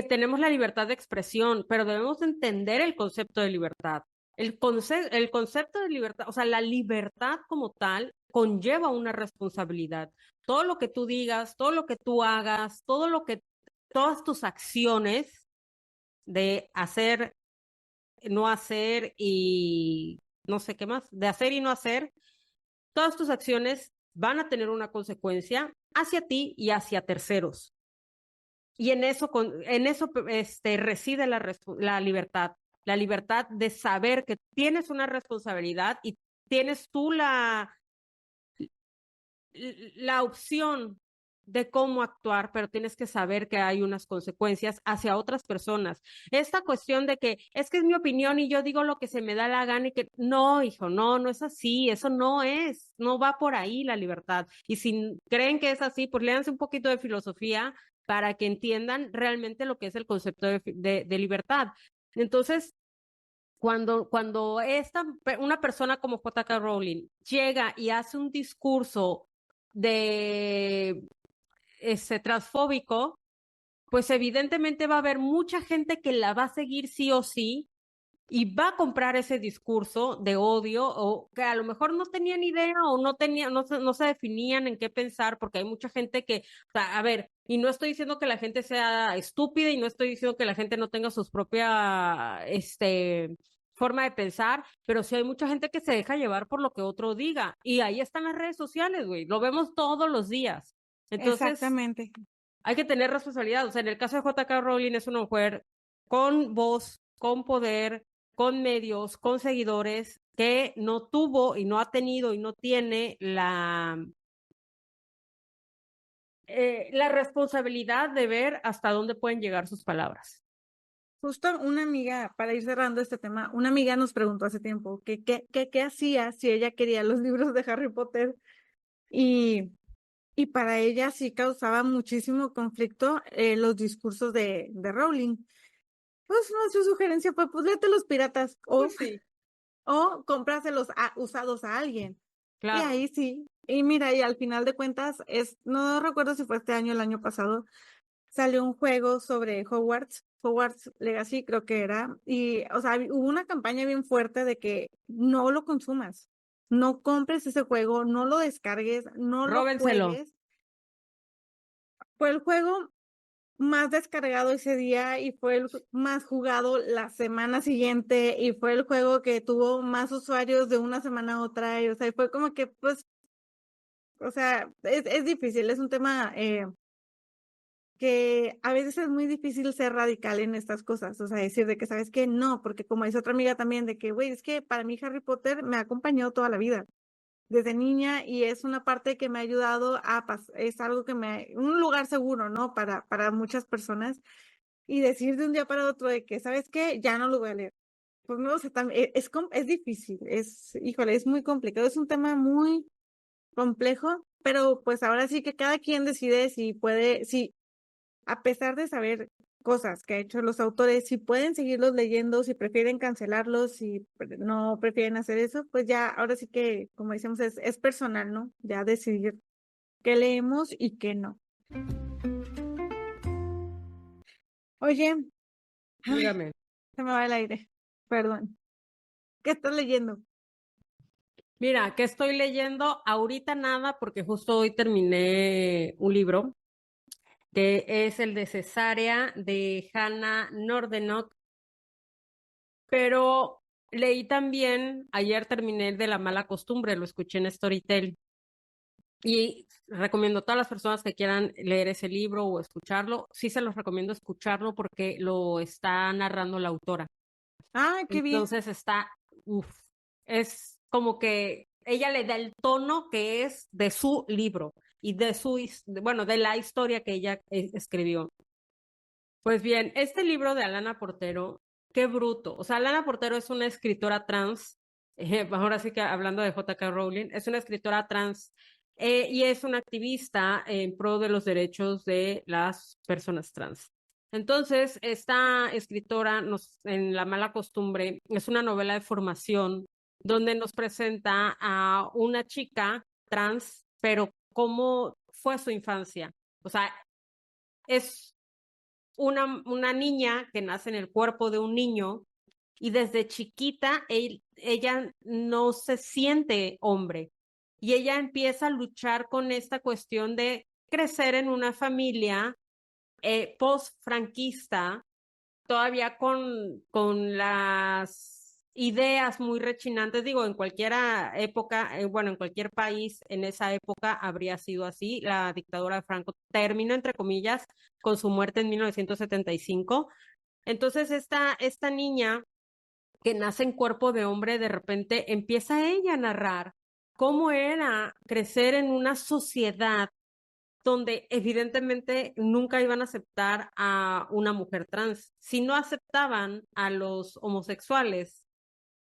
tenemos la libertad de expresión, pero debemos entender el concepto de libertad. El concepto de libertad, o sea, la libertad como tal conlleva una responsabilidad. Todo lo que tú digas, todo lo que tú hagas, todas tus acciones de hacer no hacer y no sé qué más, de hacer y no hacer, todas tus acciones van a tener una consecuencia hacia ti y hacia terceros. Y en eso reside la libertad de saber que tienes una responsabilidad y tienes tú la opción de cómo actuar, pero tienes que saber que hay unas consecuencias hacia otras personas. Esta cuestión de que es mi opinión y yo digo lo que se me da la gana y que no, hijo, no, no es así, eso no va por ahí la libertad. Y si creen que es así, pues léanse un poquito de filosofía para que entiendan realmente lo que es el concepto de libertad. Entonces, cuando una persona como J.K. Rowling llega y hace un discurso de transfóbico, pues evidentemente va a haber mucha gente que la va a seguir sí o sí y va a comprar ese discurso de odio o que a lo mejor no tenían idea o no se definían en qué pensar, porque hay mucha gente que, o sea, a ver, y no estoy diciendo que la gente sea estúpida y no estoy diciendo que la gente no tenga sus propia, forma de pensar, pero sí hay mucha gente que se deja llevar por lo que otro diga. Y ahí están las redes sociales, güey, lo vemos todos los días. Entonces, Exactamente. hay que tener responsabilidad. O sea, en el caso de J.K. Rowling es una mujer con voz, con poder, con medios, con seguidores, que no tuvo y no ha tenido y no tiene la responsabilidad de ver hasta dónde pueden llegar sus palabras. Justo una amiga, para ir cerrando este tema, una amiga nos preguntó hace tiempo que qué hacía si ella quería los libros de Harry Potter y, y para ella sí causaba muchísimo conflicto los discursos de Rowling. Pues no, su sugerencia fue, pues léete los piratas Pues sí, o cómpraselos usados a alguien. Y claro. ahí sí. Y mira, y al final de cuentas, no recuerdo si fue este año o el año pasado, salió un juego sobre Hogwarts Legacy, creo que era, y, o sea, hubo una campaña bien fuerte de que no lo consumas, no compres ese juego, no lo descargues, no lo Róbenselo. juegues. Fue el juego más descargado ese día y fue el más jugado la semana siguiente y fue el juego que tuvo más usuarios de una semana a otra, y, o sea, fue como que, pues, o sea, es difícil, es un tema que a veces es muy difícil ser radical en estas cosas, o sea, decir de que sabes que no, porque como dice otra amiga también, de que, güey, es que para mí Harry Potter me ha acompañado toda la vida, desde niña, y es una parte que me ha ayudado es algo un lugar seguro, ¿no? Para muchas personas, y decir de un día para otro de que, ¿sabes qué? Ya no lo voy a leer. Pues no, o sea, también es difícil, híjole, es muy complicado, es un tema muy complejo, pero pues ahora sí que cada quien decide si puede, si a pesar de saber cosas que ha hecho los autores, si pueden seguirlos leyendo, si prefieren cancelarlos, si no prefieren hacer eso, pues ya, ahora sí que, como decimos, es personal, ¿no? Ya decidir qué leemos y qué no. Oye, ay, Dígame. se me va el aire, perdón. ¿Qué estás leyendo? Mira, ¿qué estoy leyendo? Ahorita nada, porque justo hoy terminé un libro que es el de Cesárea de Hannah Nordenok, pero leí también, ayer terminé el de La mala costumbre, lo escuché en Storytel y recomiendo a todas las personas que quieran leer ese libro o escucharlo, sí se los recomiendo escucharlo porque lo está narrando la autora. Ah, qué bien. Entonces uff, es como que ella le da el tono que es de su libro y bueno, de la historia que ella escribió. Pues bien, este libro de Alana Portero, qué bruto. O sea, Alana Portero es una escritora trans, ahora sí que hablando de J.K. Rowling, es una escritora trans y es una activista en pro de los derechos de las personas trans. Entonces, esta escritora en La mala costumbre es una novela de formación donde nos presenta a una chica trans, pero cómo fue su infancia. O sea, es una niña que nace en el cuerpo de un niño y desde chiquita ella no se siente hombre y ella empieza a luchar con esta cuestión de crecer en una familia post-franquista todavía con las ideas muy rechinantes, digo, en cualquier época, bueno, en cualquier país en esa época habría sido así. La dictadura de Franco terminó, entre comillas, con su muerte en 1975. Entonces, esta niña que nace en cuerpo de hombre, de repente empieza ella a narrar cómo era crecer en una sociedad donde evidentemente nunca iban a aceptar a una mujer trans. Si no aceptaban a los homosexuales,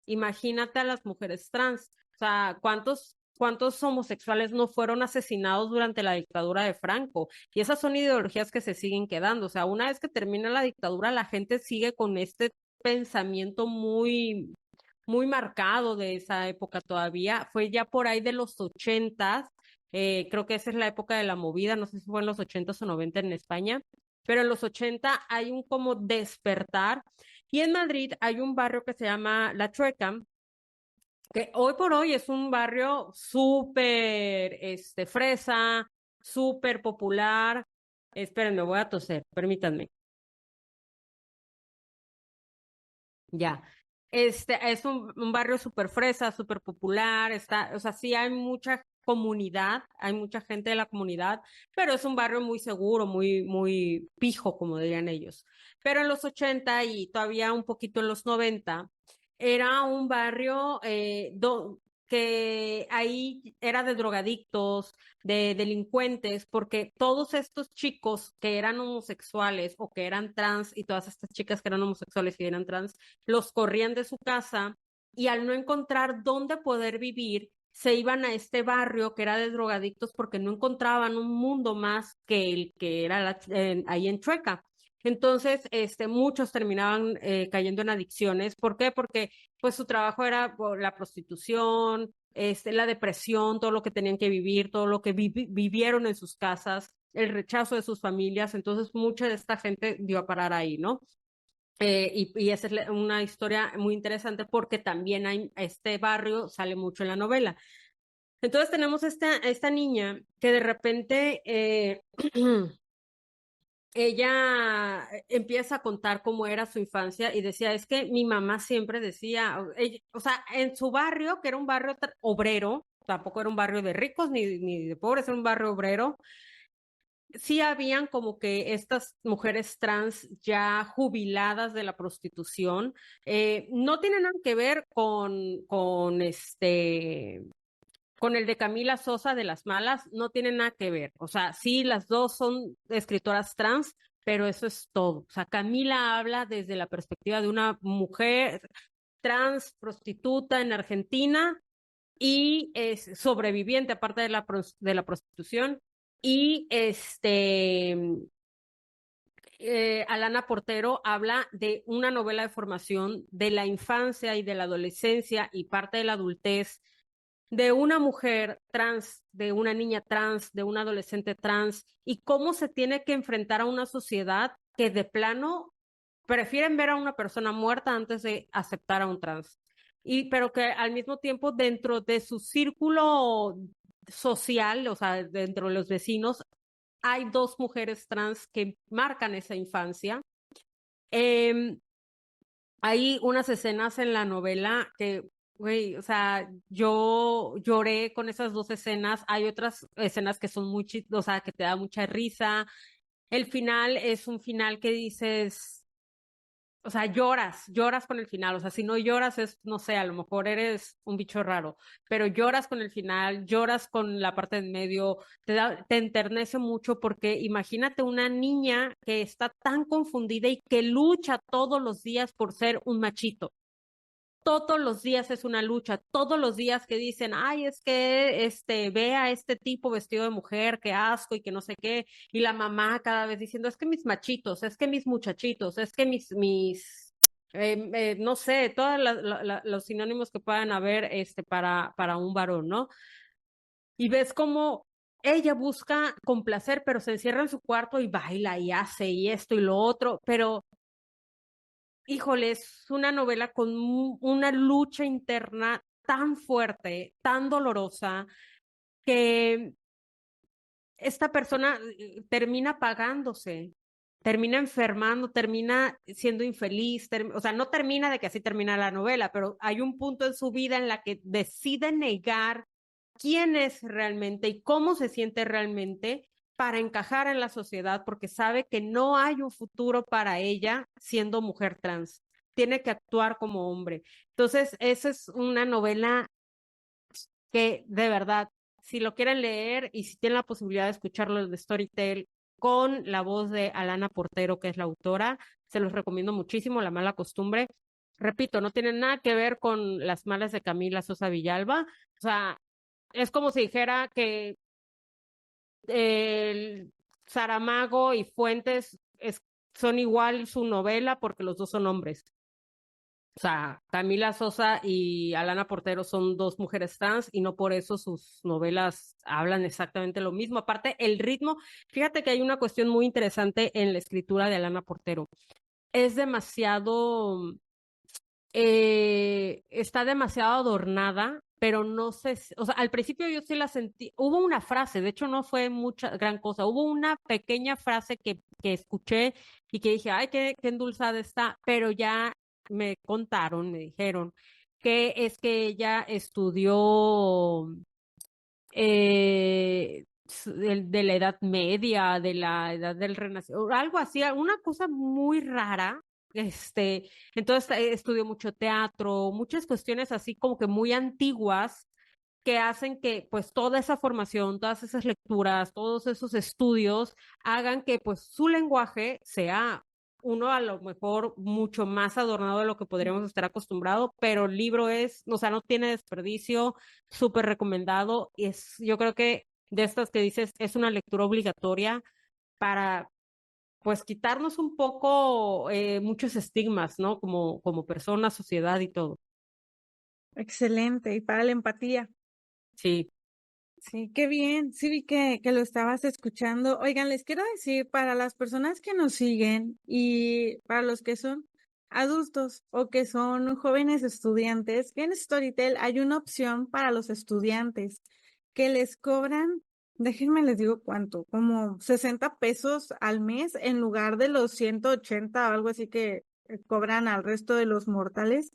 imagínate a las mujeres trans. O sea, ¿cuántos homosexuales no fueron asesinados durante la dictadura de Franco? Y esas son ideologías que se siguen quedando. O sea, una vez que termina la dictadura, la gente sigue con este pensamiento muy marcado de esa época todavía. Fue ya por ahí de los 80s, creo que esa es la época de la movida, no sé si fue en los 80s o 90 en España, pero en los 80 hay un como despertar. Y en Madrid hay un barrio que se llama La Chueca, que hoy por hoy es un barrio súper, fresa, súper popular. Esperen, me voy a toser, permítanme. Ya. Es un barrio súper fresa, súper popular, o sea, sí hay mucha comunidad, hay mucha gente de la comunidad, pero es un barrio muy seguro, muy pijo, como dirían ellos. Pero en los 80 y todavía un poquito en los 90 era un barrio que ahí era de drogadictos, de delincuentes, porque todos estos chicos que eran homosexuales o que eran trans y todas estas chicas que eran homosexuales y eran trans, los corrían de su casa y al no encontrar dónde poder vivir, se iban a este barrio que era de drogadictos porque no encontraban un mundo más que el que era ahí en Chueca. Entonces, muchos terminaban cayendo en adicciones. ¿Por qué? Porque pues su trabajo era la prostitución, la depresión, todo lo que tenían que vivir, todo lo que vivieron en sus casas, el rechazo de sus familias. Entonces, mucha de esta gente dio a parar ahí, ¿no? Y esa es una historia muy interesante porque también hay, este barrio sale mucho en la novela. Entonces tenemos esta niña que de repente ella empieza a contar cómo era su infancia y decía, es que mi mamá siempre decía, o sea, en su barrio, que era un barrio obrero, tampoco era un barrio de ricos ni de pobres, era un barrio obrero, sí habían como que estas mujeres trans ya jubiladas de la prostitución, no tienen nada que ver con el de Camila Sosa de Las Malas, no tiene nada que ver. O sea, sí, las dos son escritoras trans, pero eso es todo. O sea, Camila habla desde la perspectiva de una mujer trans prostituta en Argentina y es sobreviviente aparte de la prostitución y Alana Portero habla de una novela de formación de la infancia y de la adolescencia y parte de la adultez de una mujer trans, de una niña trans, de un adolescente trans, y cómo se tiene que enfrentar a una sociedad que de plano prefieren ver a una persona muerta antes de aceptar a un trans. Pero que al mismo tiempo dentro de su círculo social, o sea, dentro de los vecinos, hay dos mujeres trans que marcan esa infancia. Eh, Hay unas escenas en la novela que, güey, o sea, yo lloré con esas dos escenas. Hay otras escenas que son muy o sea, que te da mucha risa. El final es un final que dices, o sea, lloras con el final. O sea, si no lloras es, no sé, a lo mejor eres un bicho raro, pero lloras con el final, lloras con la parte en medio, te enternece mucho porque imagínate una niña que está tan confundida y que lucha todos los días por ser un machito. Todos los días es una lucha, todos los días que dicen, ay, es que ve a este tipo vestido de mujer, qué asco y que no sé qué, y la mamá cada vez diciendo, es que mis machitos, es que mis muchachitos, es que no sé, todos los sinónimos que puedan haber para un varón, ¿no? Y ves cómo ella busca complacer, pero se encierra en su cuarto y baila y hace y esto y lo otro, pero híjole, es una novela con una lucha interna tan fuerte, tan dolorosa, que esta persona termina pagándose. termina enfermando, termina siendo infeliz, o sea, no termina de que así termina la novela, pero hay un punto en su vida en la que decide negar quién es realmente y cómo se siente realmente para encajar en la sociedad, porque sabe que no hay un futuro para ella siendo mujer trans. Tiene que actuar como hombre. Entonces, esa es una novela que de verdad, si lo quieren leer y si tienen la posibilidad de escucharlo de Storytel con la voz de Alana Portero, que es la autora, se los recomiendo muchísimo, La mala costumbre. Repito, no tiene nada que ver con Las malas de Camila Sosa Villalba. O sea, es como si dijera que Saramago y Fuentes son igual su novela porque los dos son hombres. O sea, Camila Sosa y Alana Portero son dos mujeres trans y no por eso sus novelas hablan exactamente lo mismo. Aparte, el ritmo, fíjate que hay una cuestión muy interesante en la escritura de Alana Portero. Es demasiado, está demasiado adornada, pero no sé, o sea, al principio yo sí la sentí, hubo una frase, de hecho no fue mucha gran cosa, hubo una pequeña frase que escuché y que dije, ay, qué endulzada está, pero ya me contaron, me dijeron que es que ella estudió de la Edad Media, de la Edad del Renacimiento, algo así, una cosa muy rara. Entonces estudió mucho teatro, muchas cuestiones así como que muy antiguas que hacen que pues toda esa formación, todas esas lecturas, todos esos estudios hagan que pues su lenguaje sea uno a lo mejor mucho más adornado de lo que podríamos estar acostumbrados, pero el libro es, o sea, no tiene desperdicio, súper recomendado. Y yo creo que de estas que dices, es una lectura obligatoria para, pues, quitarnos un poco muchos estigmas, ¿no? Como persona, sociedad y todo. Excelente, y para la empatía. Sí. Sí, qué bien. Sí vi que lo estabas escuchando. Oigan, les quiero decir, para las personas que nos siguen y para los que son adultos o que son jóvenes estudiantes, que en Storytel hay una opción para los estudiantes que les cobran, déjenme les digo cuánto, como 60 pesos al mes en lugar de los 180 o algo así que cobran al resto de los mortales.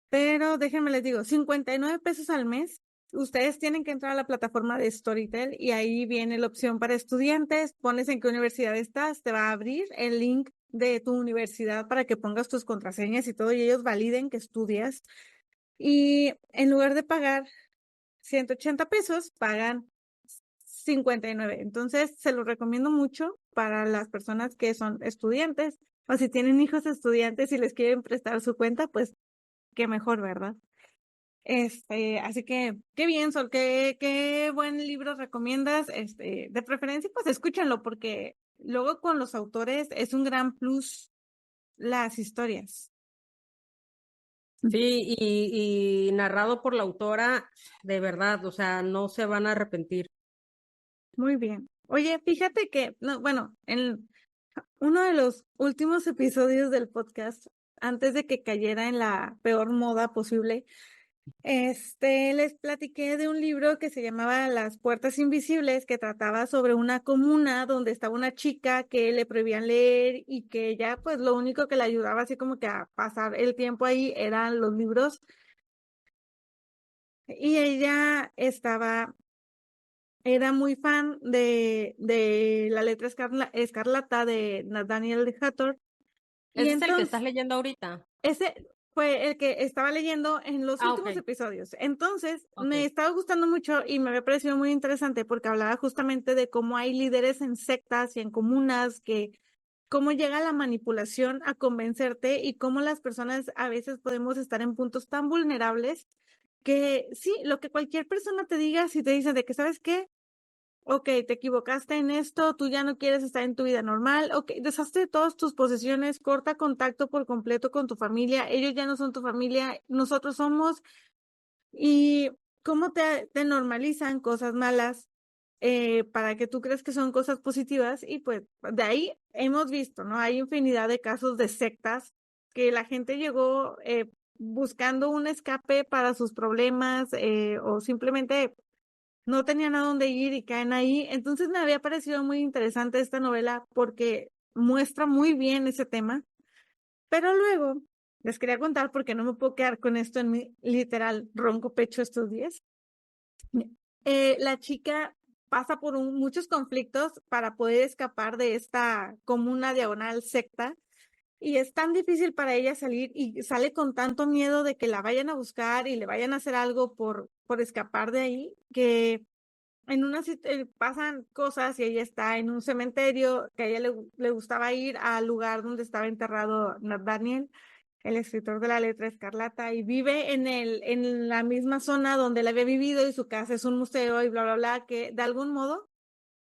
Pero déjenme les digo, 59 pesos al mes. Ustedes tienen que entrar a la plataforma de Storytel y ahí viene la opción para estudiantes. Pones en qué universidad estás, te va a abrir el link de tu universidad para que pongas tus contraseñas y todo y ellos validen que estudias. Y en lugar de pagar 180 pesos, pagan 59. Entonces, se lo recomiendo mucho para las personas que son estudiantes o si tienen hijos estudiantes y les quieren prestar su cuenta, pues qué mejor, ¿verdad? Así que, qué bien, Sol, qué buen libro recomiendas. De preferencia, pues escúchenlo, porque luego con los autores es un gran plus las historias. Sí, y narrado por la autora, de verdad, o sea, no se van a arrepentir. Muy bien. Oye, fíjate que, no, bueno, en uno de los últimos episodios del podcast, antes de que cayera en la peor moda posible, les platiqué de un libro que se llamaba Las Puertas Invisibles, que trataba sobre una comuna donde estaba una chica que le prohibían leer y que ella, pues lo único que le ayudaba así como que a pasar el tiempo ahí eran los libros. Y ella era muy fan de La Letra Escarlata de Nathaniel Hawthorne. Y ¿Ese es el que estás entonces, leyendo ahorita? ese fue el que estaba leyendo en los Ah, últimos ok, episodios. Entonces, me ok. estaba gustando mucho y me había parecido muy interesante porque hablaba justamente de cómo hay líderes en sectas y en comunas que cómo llega la manipulación a convencerte y cómo las personas a veces podemos estar en puntos tan vulnerables que sí, lo que cualquier persona te diga, si te dice de que, ¿sabes qué? Ok, te equivocaste en esto, tú ya no quieres estar en tu vida normal, ok, deshazte de todas tus posesiones, corta contacto por completo con tu familia, ellos ya no son tu familia, nosotros somos, y cómo te normalizan cosas malas para que tú creas que son cosas positivas, y pues de ahí hemos visto, ¿no? Hay infinidad de casos de sectas que la gente llegó buscando un escape para sus problemas o simplemente no tenían a dónde ir y caen ahí. Entonces me había parecido muy interesante esta novela porque muestra muy bien ese tema, pero luego les quería contar porque no me puedo quedar con esto en mi literal ronco pecho estos días. La chica pasa por muchos conflictos para poder escapar de esta comuna diagonal secta y es tan difícil para ella salir y sale con tanto miedo de que la vayan a buscar y le vayan a hacer algo por escapar de ahí que pasan cosas y ella está en un cementerio que a ella le gustaba ir al lugar donde estaba enterrado Nathaniel, el escritor de La Letra Escarlata, y vive en la misma zona donde él había vivido y su casa es un museo y bla, bla, bla, que de algún modo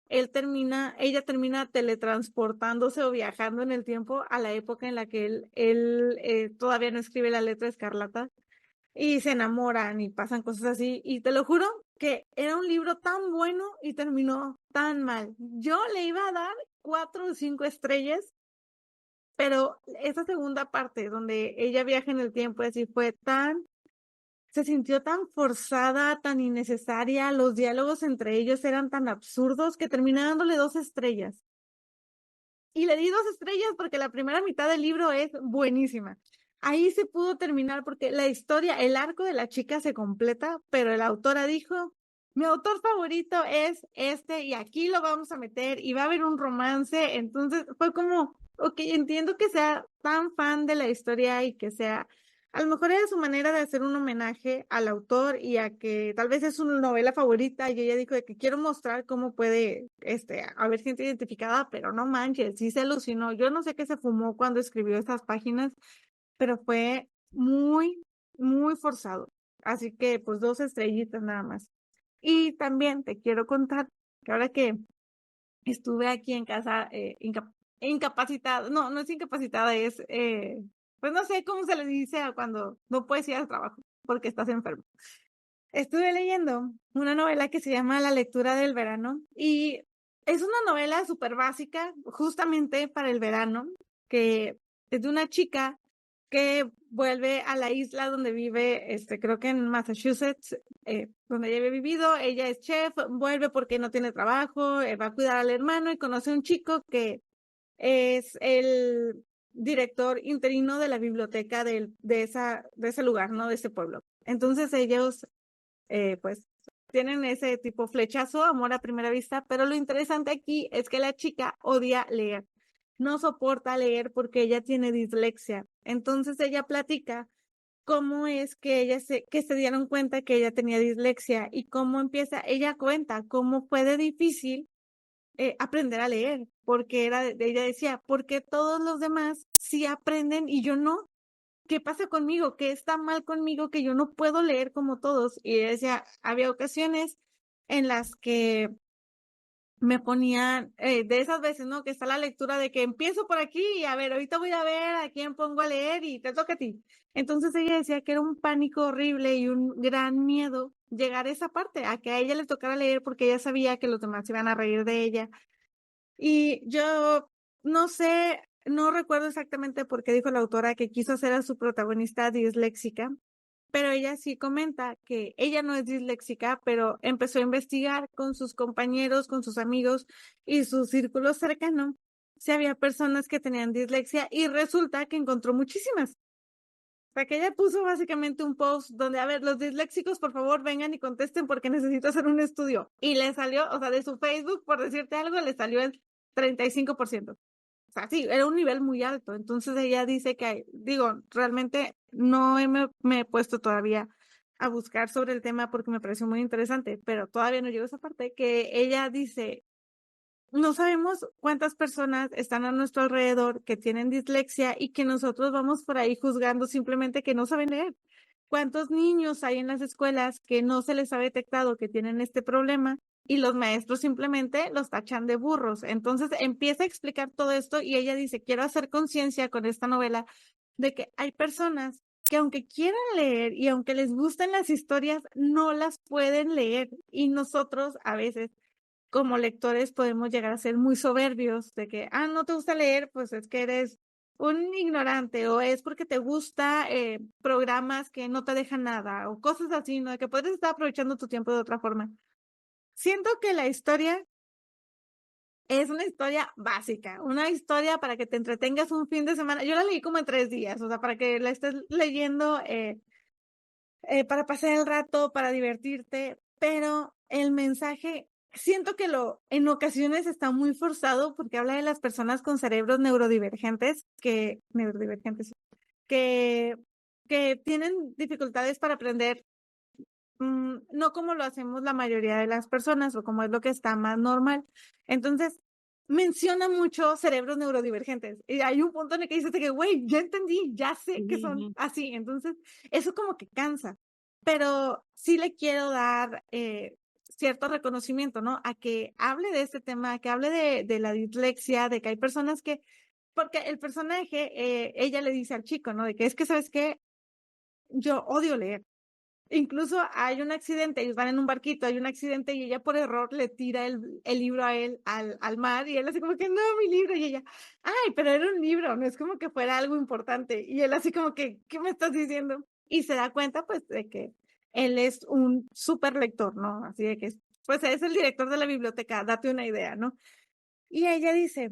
ella termina teletransportándose o viajando en el tiempo a la época en la que él todavía no escribe La Letra Escarlata y se enamoran y pasan cosas así. Y te lo juro que era un libro tan bueno y terminó tan mal. Yo le iba a dar 4 o 5 estrellas, pero esa segunda parte donde ella viaja en el tiempo así se sintió tan forzada, tan innecesaria, los diálogos entre ellos eran tan absurdos que terminé dándole 2 estrellas. Y le di 2 estrellas porque la primera mitad del libro es buenísima. Ahí se pudo terminar porque la historia, el arco de la chica se completa, pero la autora dijo, mi autor favorito es este y aquí lo vamos a meter y va a haber un romance. Entonces fue como, ok, entiendo que sea tan fan de la historia y que sea, a lo mejor era su manera de hacer un homenaje al autor y a que tal vez es su novela favorita y ella dijo de que quiero mostrar cómo puede haber gente identificada, pero no manches, sí se alucinó. Yo no sé qué se fumó cuando escribió estas páginas, pero fue muy, muy forzado. Así que pues 2 estrellitas nada más. Y también te quiero contar que ahora que estuve aquí en casa incapacitada, no, no es incapacitada, pues no sé cómo se le dice a cuando no puedes ir al trabajo porque estás enfermo. Estuve leyendo una novela que se llama La lectura del verano y es una novela súper básica, justamente para el verano, que es de una chica que vuelve a la isla donde vive, creo que en Massachusetts, donde ella había vivido. Ella es chef, vuelve porque no tiene trabajo, va a cuidar al hermano y conoce a un chico que es el director interino de la biblioteca de ese lugar, ¿no? De ese pueblo. Entonces ellos pues tienen ese tipo flechazo, amor a primera vista, pero lo interesante aquí es que la chica odia leer, no soporta leer porque ella tiene dislexia. Entonces ella platica cómo es que que se dieron cuenta que ella tenía dislexia y cómo ella cuenta cómo fue de difícil aprender a leer, porque ella decía, porque todos los demás sí aprenden y yo no. ¿Qué pasa conmigo? ¿Qué está mal conmigo que yo no puedo leer como todos? Y ella decía, había ocasiones en las que me ponían, de esas veces, ¿no? Que está la lectura de que empiezo por aquí y a ver, ahorita voy a ver a quién pongo a leer y te toca a ti. Entonces ella decía que era un pánico horrible y un gran miedo llegar a esa parte, a que a ella le tocara leer porque ella sabía que los demás iban a reír de ella. Y yo no sé, no recuerdo exactamente por qué dijo la autora que quiso hacer a su protagonista disléxica, pero ella sí comenta que ella no es disléxica, pero empezó a investigar con sus compañeros, con sus amigos y su círculo cercano si había personas que tenían dislexia y resulta que encontró muchísimas. O sea, que ella puso básicamente un post donde, a ver, los disléxicos, por favor, vengan y contesten porque necesito hacer un estudio. Y le salió, o sea, de su Facebook, por decirte algo, le salió el 35%. O sea, sí, era un nivel muy alto. Entonces ella dice que, digo, realmente no me he puesto todavía a buscar sobre el tema porque me pareció muy interesante, pero todavía no llego a esa parte que ella dice, no sabemos cuántas personas están a nuestro alrededor que tienen dislexia y que nosotros vamos por ahí juzgando simplemente que no saben leer. ¿Cuántos niños hay en las escuelas que no se les ha detectado que tienen este problema y los maestros simplemente los tachan de burros? Entonces empieza a explicar todo esto y ella dice, quiero hacer conciencia con esta novela de que hay personas que aunque quieran leer y aunque les gusten las historias, no las pueden leer y nosotros a veces como lectores podemos llegar a ser muy soberbios de que, no te gusta leer, pues es que eres un ignorante o es porque te gusta programas que no te dejan nada o cosas así, ¿no? De que podrías estar aprovechando tu tiempo de otra forma. Siento que la historia Es una historia básica, una historia para que te entretengas un fin de semana. Yo la leí como en 3 días, o sea, para que la estés leyendo para pasar el rato, para divertirte, pero el mensaje, siento que en ocasiones está muy forzado porque habla de las personas con cerebros neurodivergentes, que, que tienen dificultades para aprender, no como lo hacemos la mayoría de las personas o como es lo que está más normal. Entonces, menciona mucho cerebros neurodivergentes. Y hay un punto en el que dices que, güey, ya entendí, ya sé que son así. Entonces, eso como que cansa. Pero sí le quiero dar cierto reconocimiento, ¿no? A que hable de este tema, que hable de la dislexia, de que hay personas que, porque el personaje, ella le dice al chico, ¿no? De que es que, ¿sabes qué? Yo odio leer. Incluso hay un accidente, ellos van en un barquito, hay un accidente y ella por error le tira el libro a él al mar y él así como que, no, mi libro, y ella, ay, pero era un libro, no es como que fuera algo importante. Y él así como que, ¿qué me estás diciendo? Y se da cuenta pues de que él es un súper lector, ¿no? Así de que, pues es el director de la biblioteca, date una idea, ¿no? Y ella dice,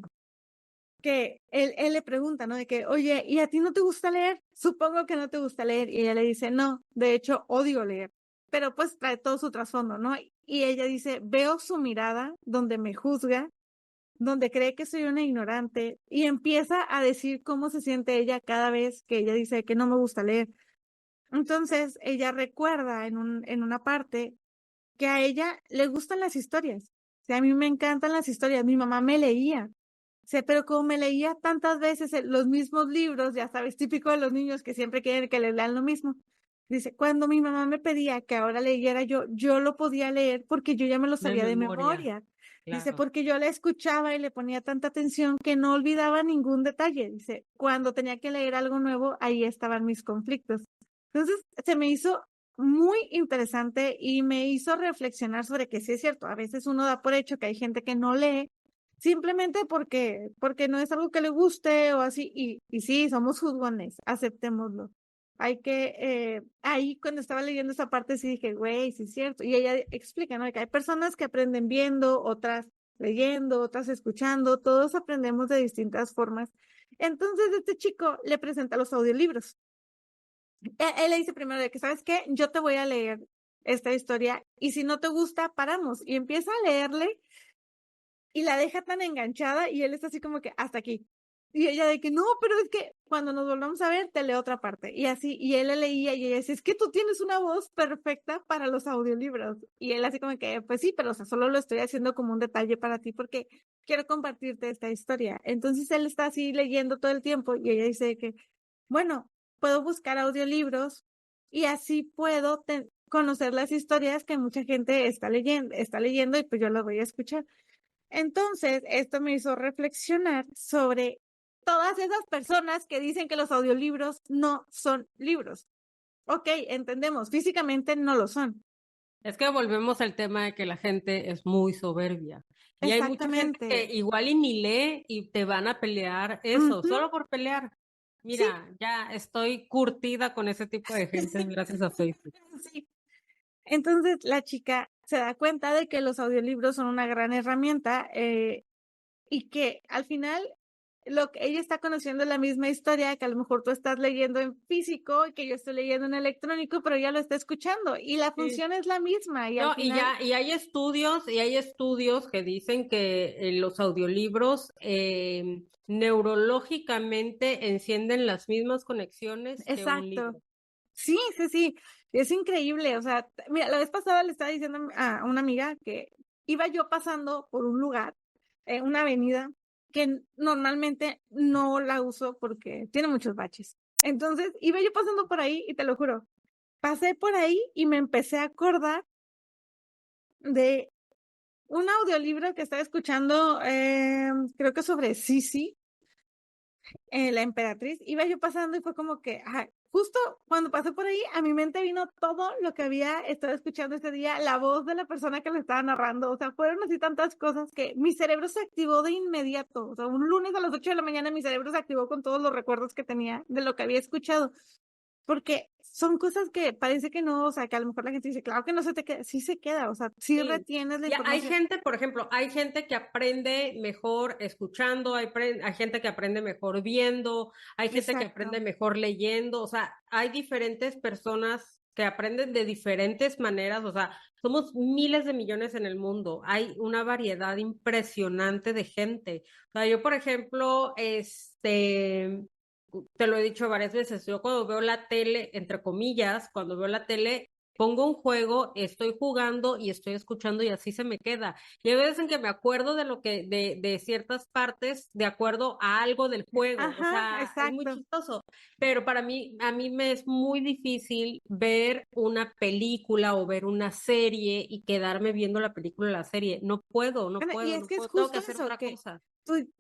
que él le pregunta, ¿no? De que, oye, ¿y a ti no te gusta leer? Supongo que no te gusta leer. Y ella le dice, no, de hecho, odio leer. Pero pues trae todo su trasfondo, ¿no? Y ella dice, veo su mirada donde me juzga, donde cree que soy una ignorante y empieza a decir cómo se siente ella cada vez que ella dice que no me gusta leer. Entonces, ella recuerda en una parte que a ella le gustan las historias. O sea, a mí me encantan las historias. Mi mamá me leía. Sí, pero como me leía tantas veces los mismos libros, ya sabes, típico de los niños que siempre quieren que les lean lo mismo. Dice, cuando mi mamá me pedía que ahora leyera yo lo podía leer porque yo ya me lo De sabía de memoria, memoria. Dice, claro. porque yo la escuchaba y le ponía tanta atención que no olvidaba ningún detalle. Dice, cuando tenía que leer algo nuevo, ahí estaban mis conflictos. Entonces, se me hizo muy interesante y me hizo reflexionar sobre que sí es cierto, a veces uno da por hecho que hay gente que no lee simplemente porque no es algo que le guste o así, y sí, somos juzgones, aceptémoslo. Hay que, ahí cuando estaba leyendo esa parte sí dije, güey, sí es cierto. Y ella explica, ¿no? Que hay personas que aprenden viendo, otras leyendo, otras escuchando, todos aprendemos de distintas formas. Entonces este chico le presenta los audiolibros. Él le dice primero de que, ¿sabes qué? Yo te voy a leer esta historia y si no te gusta, paramos. Y empieza a leerle y la deja tan enganchada y él está así como que hasta aquí. Y ella de que no, pero es que cuando nos volvamos a ver, te leo otra parte. Y así, y él le leía y ella decía, es que tú tienes una voz perfecta para los audiolibros. Y él así como que, pues sí, pero o sea, solo lo estoy haciendo como un detalle para ti porque quiero compartirte esta historia. Entonces él está así leyendo todo el tiempo y ella dice que, bueno, puedo buscar audiolibros y así puedo conocer las historias que mucha gente está leyendo y pues yo las voy a escuchar. Entonces, esto me hizo reflexionar sobre todas esas personas que dicen que los audiolibros no son libros. Ok, entendemos, físicamente no lo son. Es que volvemos al tema de que la gente es muy soberbia. Y hay mucha gente que Exactamente. igual y ni lee y te van a pelear eso, Ujú, solo por pelear. sí, Mira, ya estoy curtida con ese tipo de gente sí, gracias a Facebook. sí. Entonces, la chica se da cuenta de que los audiolibros son una gran herramienta y que al final lo que ella está conociendo es la misma historia que a lo mejor tú estás leyendo en físico y que yo estoy leyendo en electrónico, pero ella lo está escuchando y la Sí. función es la misma y al No, final, y hay estudios que dicen que los audiolibros neurológicamente encienden las mismas conexiones que un exacto. libro. Sí, sí, sí, es increíble. O sea, mira, la vez pasada le estaba diciendo a una amiga que iba yo pasando por un lugar, una avenida, que normalmente no la uso porque tiene muchos baches. Entonces, iba yo pasando por ahí y te lo juro, pasé por ahí y me empecé a acordar de un audiolibro que estaba escuchando, creo que sobre Sisi, la emperatriz. Iba yo pasando y fue como que, justo cuando pasé por ahí, a mi mente vino todo lo que había estado escuchando ese día, la voz de la persona que lo estaba narrando. O sea, fueron así tantas cosas que mi cerebro se activó de inmediato. O sea, un lunes a las 8 de la mañana mi cerebro se activó con todos los recuerdos que tenía de lo que había escuchado. Porque son cosas que parece que no, o sea, que a lo mejor la gente dice, claro que no se te queda, sí se queda, o sea, sí Sí. retienes la Y hay información. gente, por ejemplo, hay gente que aprende mejor escuchando, hay gente que aprende mejor viendo, hay gente que aprende Exacto. mejor leyendo, o sea, hay diferentes personas que aprenden de diferentes maneras, o sea, somos miles de millones en el mundo, hay una variedad impresionante de gente. O sea, yo, por ejemplo, te lo he dicho varias veces, yo cuando veo la tele, entre comillas, cuando veo la tele, pongo un juego, estoy jugando y estoy escuchando y así se me queda. Y hay veces en que me acuerdo de lo que, de ciertas partes, de acuerdo a algo del juego. O Ajá, sea, es muy exacto. chistoso. Pero para mí, a mí me es muy difícil ver una película o ver una serie y quedarme viendo la película o la serie. No puedo, no Bueno, y puedo, es no que es puedo. Tengo que justo hacer eso, otra que cosa.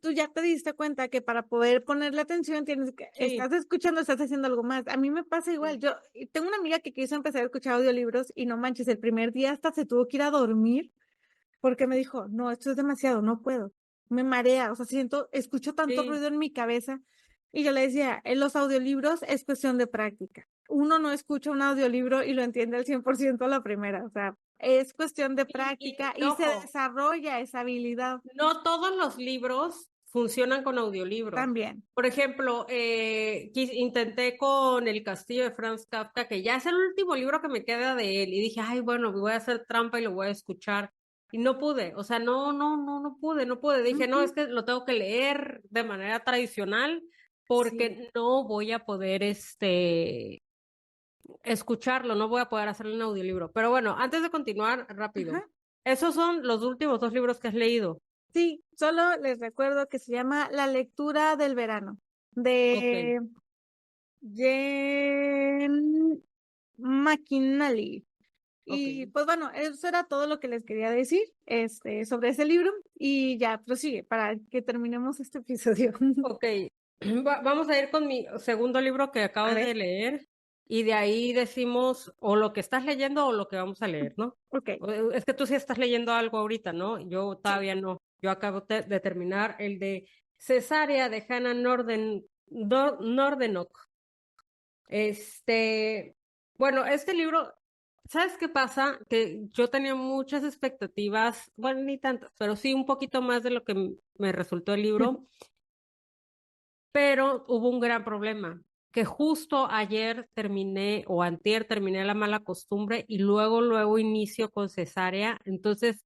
tú ya te diste cuenta que para poder ponerle atención tienes que, Sí, estás escuchando, estás haciendo algo más. A mí me pasa igual, sí, yo tengo una amiga que quiso empezar a escuchar audiolibros y no manches, el primer día hasta se tuvo que ir a dormir porque me dijo, no, esto es demasiado, no puedo, me marea, o sea, escucho tanto sí. ruido en mi cabeza. Y yo le decía, en los audiolibros es cuestión de práctica. Uno no escucha un audiolibro y lo entiende al 100% a la primera, o sea, es cuestión de práctica Y y se ojo, desarrolla esa habilidad no todos los libros funcionan con audiolibro. también. Por ejemplo, intenté con El Castillo de Franz Kafka, que ya es el último libro que me queda de él, y dije, ay, bueno, voy a hacer trampa y lo voy a escuchar. Y no pude, o sea, no pude. Dije, no, es Ujú. que lo tengo que leer de manera tradicional Sí, porque no voy a poder, escucharlo, no voy a poder hacerlo en audiolibro. Pero bueno, antes de continuar, rápido. ajá. Esos son los últimos dos libros que has leído. Sí, solo les recuerdo que se llama La lectura del verano, Ok, de Jen McInally. ok. Y pues bueno, eso era todo lo que les quería decir, sobre ese libro y ya prosigue para que terminemos este episodio. Ok, vamos a ir con mi segundo libro que A acabo ver, de leer y de ahí decimos o lo que estás leyendo o lo que vamos a leer, ¿no? ok, Es que tú sí estás leyendo algo ahorita, ¿no? Yo sí, todavía no. Yo acabo de terminar el de Cesárea de Hannah Nordenok. Este, bueno, este libro, ¿sabes qué pasa? Que yo tenía muchas expectativas, bueno, ni tantas, pero sí un poquito más de lo que me resultó el libro. Pero hubo un gran problema, que justo ayer terminé o antier terminé La Mala Costumbre y luego inicio con Cesárea. Entonces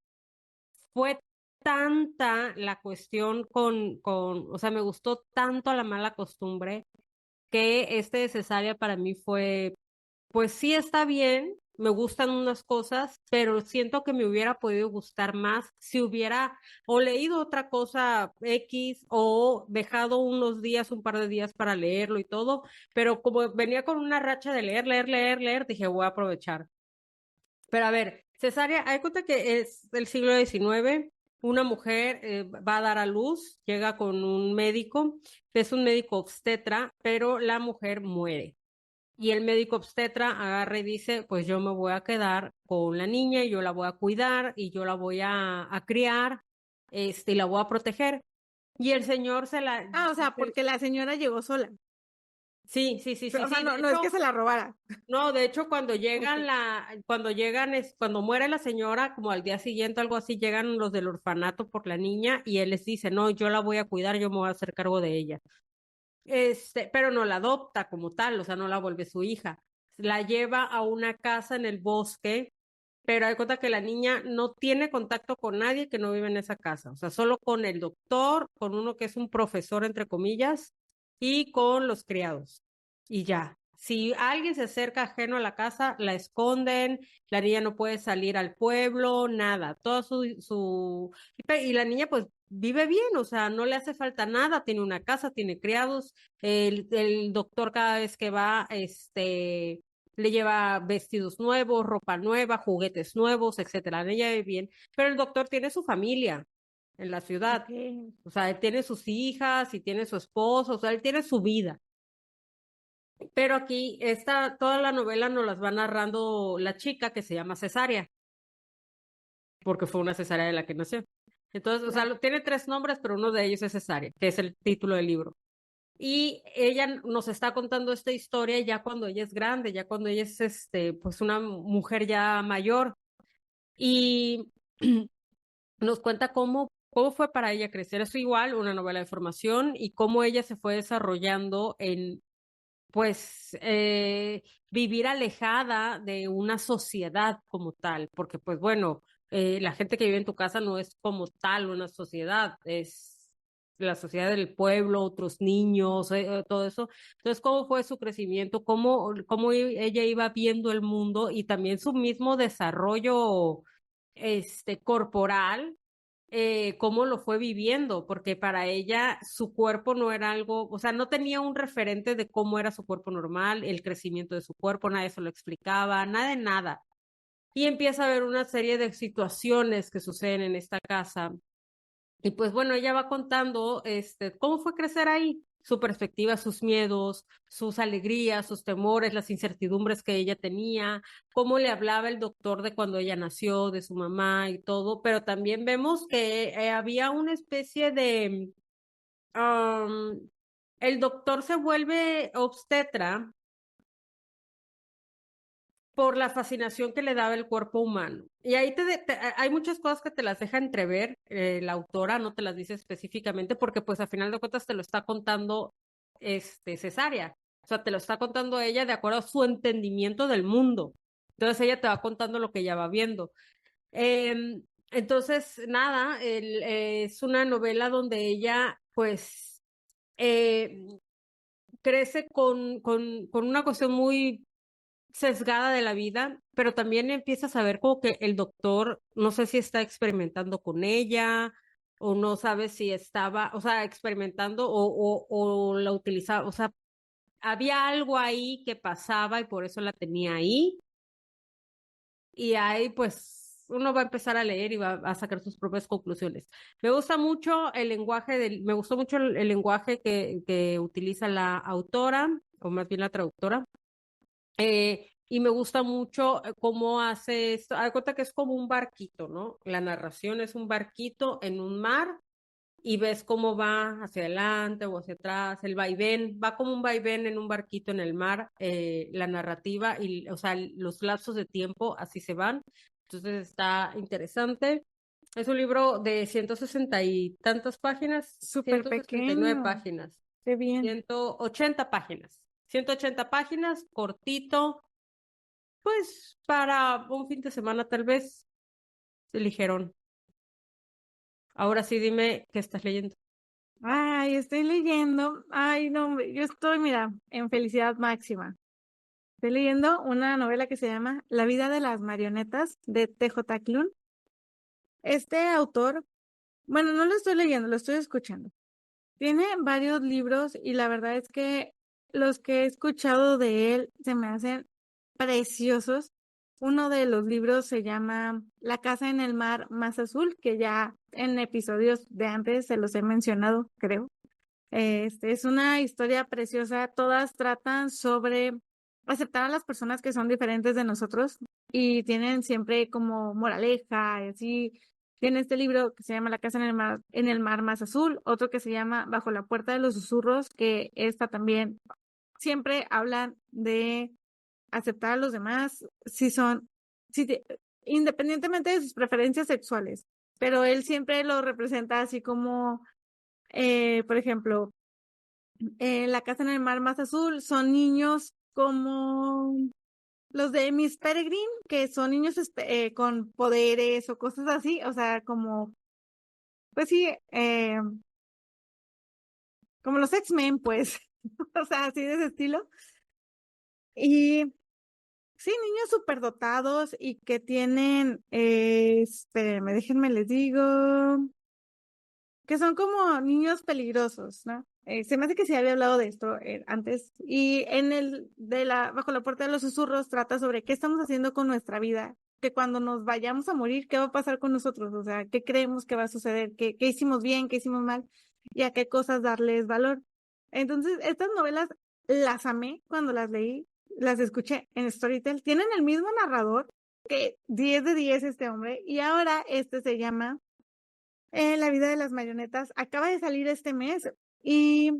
fue tanta la cuestión o sea, me gustó tanto La Mala Costumbre que este de Cesárea para mí fue pues sí está bien, me gustan unas cosas, pero siento que me hubiera podido gustar más si hubiera o leído otra cosa X o dejado unos días, un par de días para leerlo y todo, pero como venía con una racha de leer, dije voy a aprovechar. Pero a ver, Cesárea, hay cuenta que es del siglo XIX. Una mujer va a dar a luz, llega con un médico, es un médico obstetra, pero la mujer muere. Y el médico obstetra agarra y dice, pues yo me voy a quedar con la niña y yo la voy a cuidar y yo la voy a criar, y la voy a proteger. Y el señor ah, o sea, se- porque la señora llegó sola, o sea, sí. no, no es que se la robara. No, de hecho, Ok, cuando muere la señora, como al día siguiente, algo así, llegan los del orfanato por la niña y él les dice, no, yo la voy a cuidar, yo me voy a hacer cargo de ella. Pero no la adopta como tal, o sea, no la vuelve su hija. La lleva a una casa en el bosque, pero hay cuenta que la niña no tiene contacto con nadie que no vive en esa casa, o sea, solo con el doctor, con uno que es un profesor, entre comillas, y con los criados. Y ya. Si alguien se acerca ajeno a la casa, la esconden, la niña no puede salir al pueblo, nada. Y la niña pues vive bien, o sea, no le hace falta nada, tiene una casa, tiene criados, el doctor cada vez que va, le lleva vestidos nuevos, ropa nueva, juguetes nuevos, etcétera. Ella vive bien, pero el doctor tiene su familia en la ciudad. ok. O sea, él tiene sus hijas y tiene su esposo, o sea, él tiene su vida. Pero aquí toda la novela nos las va narrando la chica que se llama Cesárea, porque fue una cesárea de la que nació. Entonces, o sea, Claro. tiene tres nombres, pero uno de ellos es Cesárea, que es el título del libro. Y ella nos está contando esta historia ya cuando ella es grande, ya cuando ella es pues una mujer ya mayor. Y nos cuenta cómo fue para ella crecer. Es igual una novela de formación y cómo ella se fue desarrollando en, pues, vivir alejada de una sociedad como tal, porque, pues, bueno, la gente que vive en tu casa no es como tal una sociedad, es la sociedad del pueblo, otros niños, todo eso. Entonces, ¿cómo fue su crecimiento? ¿Cómo ella iba viendo el mundo y también su mismo desarrollo, corporal, cómo lo fue viviendo, porque para ella su cuerpo no era algo, o sea, no tenía un referente de cómo era su cuerpo normal, el crecimiento de su cuerpo, nadie se lo explicaba, nada de nada. Y empieza a ver una serie de situaciones que suceden en esta casa. Y pues bueno, ella va contando cómo fue crecer ahí, su perspectiva, sus miedos, sus alegrías, sus temores, las incertidumbres que ella tenía, cómo le hablaba el doctor de cuando ella nació, de su mamá y todo, pero también vemos que había una especie de, um, el doctor se vuelve obstetra por la fascinación que le daba el cuerpo humano. Y ahí hay muchas cosas que te las deja entrever, la autora no te las dice específicamente porque pues a final de cuentas te lo está contando Cesárea. O sea, te lo está contando ella de acuerdo a su entendimiento del mundo. Entonces ella te va contando lo que ella va viendo. Entonces, nada, es una novela donde ella pues eh, crece con una cuestión muy sesgada de la vida, pero también empiezas a ver como que el doctor, no sé si está experimentando con ella o no sabe si estaba, o sea, experimentando o la utilizaba, o sea, había algo ahí que pasaba y por eso la tenía ahí. Y ahí pues uno va a empezar a leer y va a sacar sus propias conclusiones. Me gusta mucho me gustó mucho el lenguaje que utiliza la autora, o más bien la traductora. Y me gusta mucho cómo hace esto. Hay cuenta que es como un barquito, ¿no? La narración es un barquito en un mar y ves cómo va hacia adelante o hacia atrás, el vaivén, va como un vaivén en un barquito en el mar, la narrativa y, o sea, los lapsos de tiempo así se van. Entonces está interesante. Es un libro de 160 y tantas páginas, Súper 169 pequeño, páginas, qué bien. 180 páginas. 180 páginas, cortito, pues para un fin de semana tal vez, ligerón. Ahora sí dime qué estás leyendo. Ay, estoy leyendo. Ay, no, hombre, yo estoy, mira, en felicidad máxima. Estoy leyendo una novela que se llama La vida de las marionetas de T.J. Klune. Este autor, bueno, no lo estoy leyendo, lo estoy escuchando. Tiene varios libros y la verdad es que los que he escuchado de él se me hacen preciosos. Uno de los libros se llama La casa en el mar más azul, que ya en episodios de antes se los he mencionado, creo. Es una historia preciosa. Todas tratan sobre aceptar a las personas que son diferentes de nosotros y tienen siempre como moraleja y así. Tiene este libro que se llama La casa en el mar más azul, otro que se llama Bajo la puerta de los susurros, que esta también siempre hablan de aceptar a los demás si son, si te- independientemente de sus preferencias sexuales, pero él siempre lo representa así como, por ejemplo, La casa en el mar más azul son niños como los de Miss Peregrine, que son niños con poderes o cosas así, o sea, como, pues sí, como los X-Men, pues, o sea, así de ese estilo. Y sí, niños superdotados y que tienen, espérenme, déjenme les digo, que son como niños peligrosos, ¿no? Se me hace que sí había hablado de esto antes. Y en el de Bajo la puerta de los susurros trata sobre qué estamos haciendo con nuestra vida, que cuando nos vayamos a morir, ¿qué va a pasar con nosotros? O sea, ¿qué creemos que va a suceder? ¿Qué hicimos bien? ¿Qué hicimos mal? Y a qué cosas darles valor. Entonces, estas novelas las amé cuando las leí, las escuché en Storytel. Tienen el mismo narrador, que 10 de 10 este hombre, y ahora este se llama La vida de las marionetas. Acaba de salir este mes y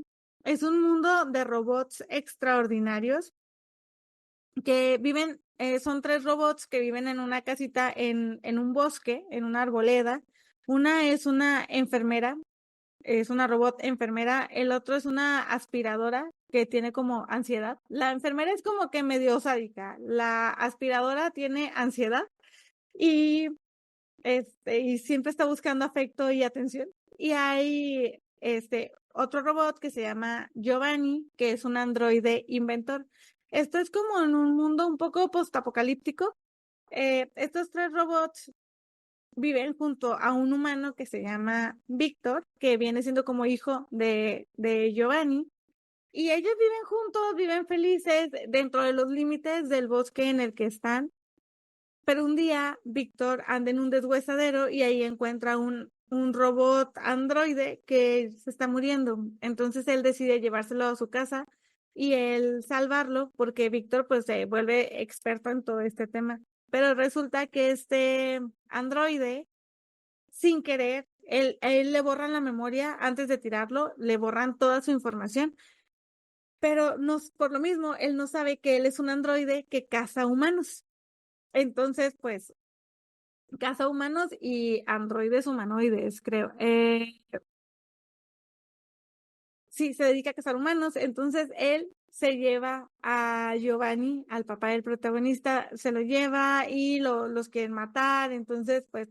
Es un mundo de robots extraordinarios que viven, son 3 robots que viven en una casita en un bosque, en una arboleda. Una es una enfermera, es una robot enfermera, el otro es una aspiradora que tiene como ansiedad. La enfermera es como que medio sádica, la aspiradora tiene ansiedad y, y siempre está buscando afecto y atención. Y hay otro robot que se llama Giovanni, que es un androide inventor. Esto es como en un mundo un poco postapocalíptico. Estos 3 robots viven junto a un humano que se llama Víctor, que viene siendo como hijo de Giovanni, y ellos viven juntos, viven felices dentro de los límites del bosque en el que están, pero un día Víctor anda en un deshuesadero y ahí encuentra un robot androide que se está muriendo, entonces él decide llevárselo a su casa y él salvarlo porque Víctor pues se vuelve experto en todo este tema, pero resulta que este androide sin querer, él le borran la memoria antes de tirarlo, le borran toda su información, pero no, por lo mismo, él no sabe que él es un androide que caza humanos. Entonces, pues, caza humanos y androides humanoides, creo. Sí, se dedica a cazar humanos. Entonces, él se lleva a Giovanni, al papá del protagonista, se lo lleva y los quieren matar. Entonces, pues,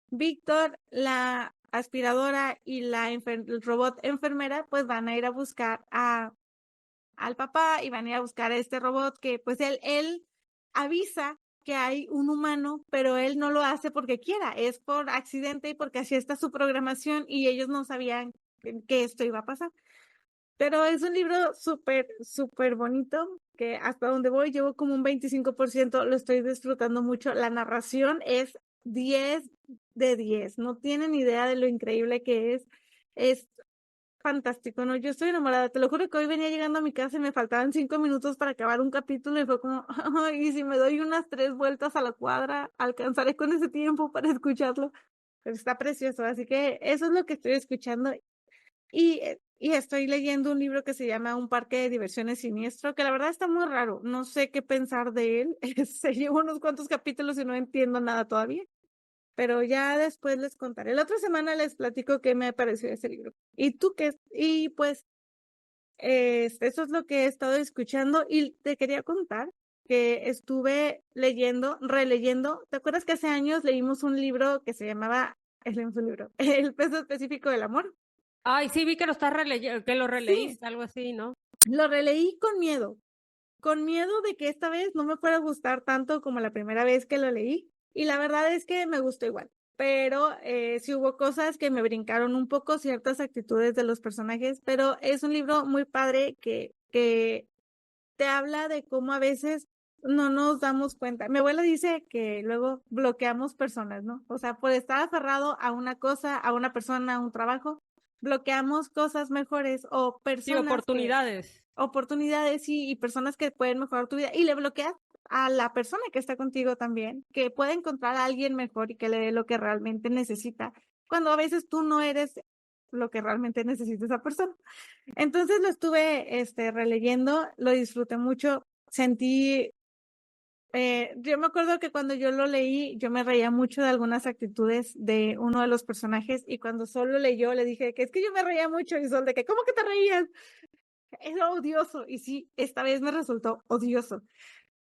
Víctor, la aspiradora y el robot enfermera, pues van a ir a buscar al papá y van a ir a buscar a este robot que pues él avisa que hay un humano, pero él no lo hace porque quiera, es por accidente y porque así está su programación y ellos no sabían que esto iba a pasar. Pero es un libro súper, súper bonito, que hasta donde voy llevo como un 25%, lo estoy disfrutando mucho. La narración es 10 de 10, no tienen idea de lo increíble que es fantástico, ¿no? Yo estoy enamorada, te lo juro que hoy venía llegando a mi casa y me faltaban 5 minutos para acabar un capítulo y fue como, y si me doy unas 3 vueltas a la cuadra, alcanzaré con ese tiempo para escucharlo. Pero está precioso, así que eso es lo que estoy escuchando y estoy leyendo un libro que se llama Un parque de diversiones siniestro, que la verdad está muy raro. No sé qué pensar de él. Se lleva unos cuantos capítulos y no entiendo nada todavía. Pero ya después les contaré. La otra semana les platico qué me pareció ese libro. ¿Y tú qué? Y pues eso es lo que he estado escuchando y te quería contar que estuve leyendo, releyendo. ¿Te acuerdas que hace años leímos un libro que se llamaba, leímos un libro, El peso específico del amor? Ay, sí, vi que lo estás releyendo, que lo Sí, releíste, algo así, ¿no? lo releí con miedo de que esta vez no me fuera a gustar tanto como la primera vez que lo leí. Y la verdad es que me gustó igual. Pero sí hubo cosas que me brincaron un poco, ciertas actitudes de los personajes, pero es un libro muy padre que te habla de cómo a veces no nos damos cuenta. Mi abuela dice que luego bloqueamos personas, ¿no? O sea, por estar aferrado a una cosa, a una persona, a un trabajo, bloqueamos cosas mejores o Sí, personas que oportunidades. oportunidades y personas que pueden mejorar tu vida y le bloqueas a la persona que está contigo también, que puede encontrar a alguien mejor y que le dé lo que realmente necesita, cuando a veces tú no eres lo que realmente necesita esa persona. Entonces lo estuve releyendo, lo disfruté mucho, sentí, yo me acuerdo que cuando yo lo leí, yo me reía mucho de algunas actitudes de uno de los personajes y cuando Sol lo leyó le dije que es que yo me reía mucho y Sol de que, ¿cómo que te reías? Era odioso y sí, esta vez me resultó odioso.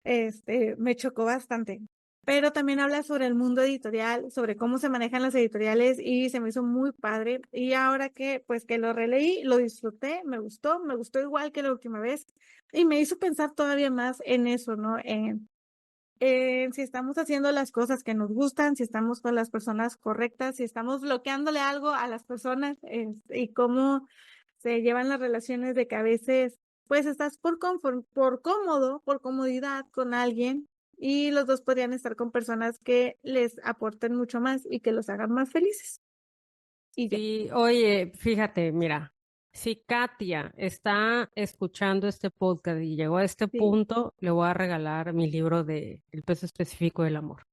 Me chocó bastante. Pero también habla sobre el mundo editorial, sobre cómo se manejan las editoriales y se me hizo muy padre. Y ahora que pues que lo releí, lo disfruté, me gustó igual que la última vez y me hizo pensar todavía más en eso, ¿no? En si estamos haciendo las cosas que nos gustan, si estamos con las personas correctas, si estamos bloqueándole algo a las personas, y cómo se llevan las relaciones de que a veces pues estás por cómodo, por comodidad con alguien y los dos podrían estar con personas que les aporten mucho más y que los hagan más felices. Y ya. Sí, oye, fíjate, mira, si Katia está escuchando este podcast y llegó a este Sí, punto, le voy a regalar mi libro de El peso específico del amor.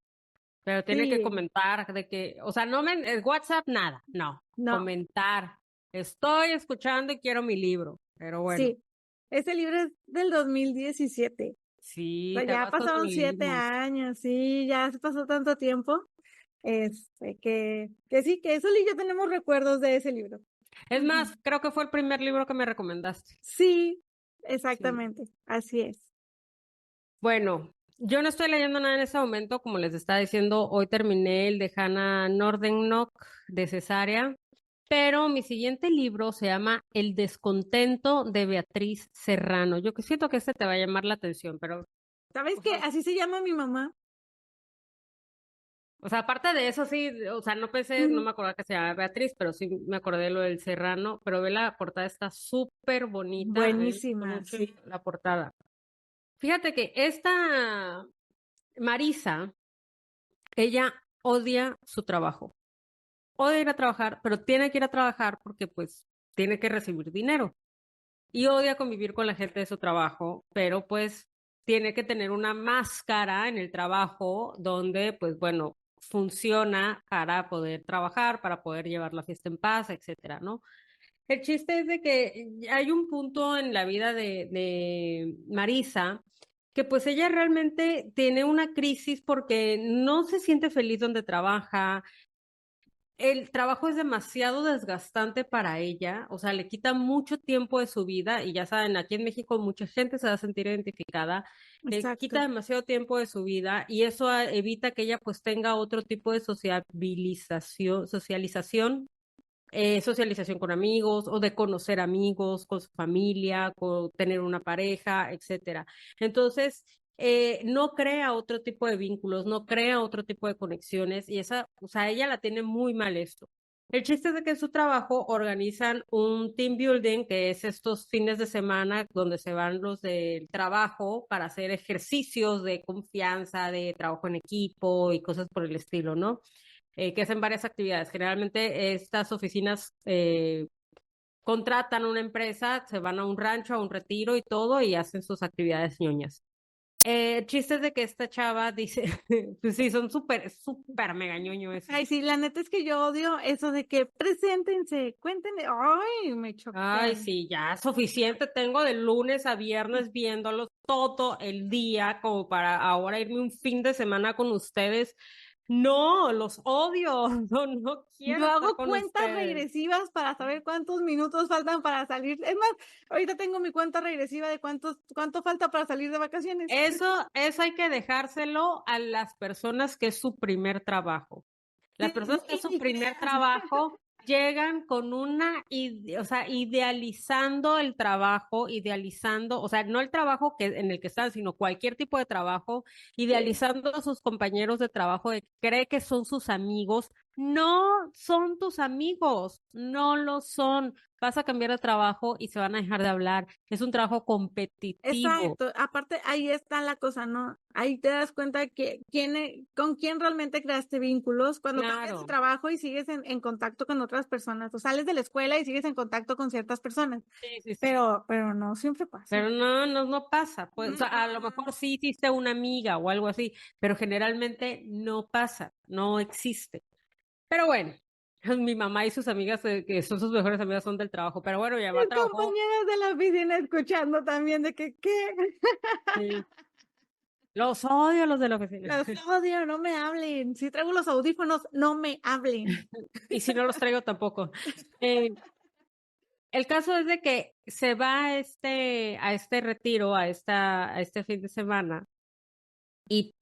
Pero tiene que sí, comentar de que, o sea, no WhatsApp nada, no, no, comentar. Estoy escuchando y quiero mi libro. pero bueno, Sí, ese libro es del 2017. O sí, sea, te ya vas cuando lo pasaron 7 leímos. años, sí, ya se pasó tanto tiempo. Que sí, que eso y yo tenemos recuerdos de ese libro. Es Ujú. más, creo que fue el primer libro que me recomendaste. Sí, Sí. exactamente, así es. Bueno, yo no estoy leyendo nada en este momento, como les estaba diciendo, hoy terminé el de Hannah Nordennock de Cesárea, pero mi siguiente libro se llama El descontento de Beatriz Serrano. Yo que siento que este te va a llamar la atención, pero, ¿Sabes o qué? sea, Así se llama mi mamá. aparte de eso, sí, o sea, no pensé, no Ujú. me acordaba que se llamaba Beatriz, pero sí me acordé de lo del Serrano, pero ve la portada, está súper bonita, a mí me gustó Buenísima, mucho sí. la portada. Fíjate que esta Marisa, ella odia su trabajo, odia ir a trabajar, pero tiene que ir a trabajar porque pues tiene que recibir dinero y odia convivir con la gente de su trabajo, pero pues tiene que tener una máscara en el trabajo donde pues bueno, funciona para poder trabajar, para poder llevar la fiesta en paz, etcétera, ¿no? El chiste es de que hay un punto en la vida de Marisa que pues ella realmente tiene una crisis porque no se siente feliz donde trabaja. El trabajo es demasiado desgastante para ella, o sea, le quita mucho tiempo de su vida y ya saben, aquí en México mucha gente se va a sentir identificada, le quita Exacto, demasiado tiempo de su vida y eso evita que ella pues tenga otro tipo de socialización con amigos o de conocer amigos, con su familia, con tener una pareja, etcétera. Entonces, no crea otro tipo de vínculos, no crea otro tipo de conexiones y esa, o sea, ella la tiene muy mal esto. El chiste es de que en su trabajo organizan un team building, que es estos fines de semana donde se van los del trabajo para hacer ejercicios de confianza, de trabajo en equipo y cosas por el estilo, ¿no? Que hacen varias actividades. Generalmente estas oficinas contratan a una empresa, se van a un rancho, a un retiro y todo y hacen sus actividades ñoñas. Chistes de que esta chava dice, pues sí, son súper mega ñoño eso. ay, sí, la neta es que yo odio eso de que preséntense, cuéntenme. Ay, me Ay, choquean. sí, ya suficiente tengo de lunes a viernes viéndolos todo el día como para ahora irme un fin de semana con ustedes. No, los odio, no quiero Yo estar hago con cuentas ustedes. regresivas para saber cuántos minutos faltan para salir. Es más, ahorita tengo mi cuenta regresiva de cuánto falta para salir de vacaciones. Eso hay que dejárselo a las personas que es su primer trabajo. Las Sí, personas no, que es su ni primer creas. trabajo llegan con o sea, idealizando el trabajo, idealizando, o sea, no el trabajo en el que están, sino cualquier tipo de trabajo, Sí. idealizando a sus compañeros de trabajo, cree que son sus amigos. No son tus amigos, no lo son. Vas a cambiar de trabajo y se van a dejar de hablar. Es un trabajo competitivo. Exacto, aparte ahí está la cosa, ¿no? Ahí te das cuenta que con quién realmente creaste vínculos cuando cambias de Claro. trabajo y sigues en contacto con otras personas, o sales de la escuela y sigues en contacto con ciertas personas, Sí, sí, sí. pero no siempre pasa. Pero no pasa. Pues, o sea, a lo Mm, mejor sí hiciste una amiga o algo así, pero generalmente no pasa, no existe. Pero bueno, mi mamá y sus amigas, que son sus mejores amigas, son del trabajo. Pero bueno, mi mamá mis trabajó, compañeras de la oficina escuchando también de que, ¿qué? sí. Los odio a los de la oficina. Los odio, no me hablen. Si traigo los audífonos, no me hablen. Y si no los traigo tampoco. Eh, el caso es de que se va a este retiro, a este fin de semana, y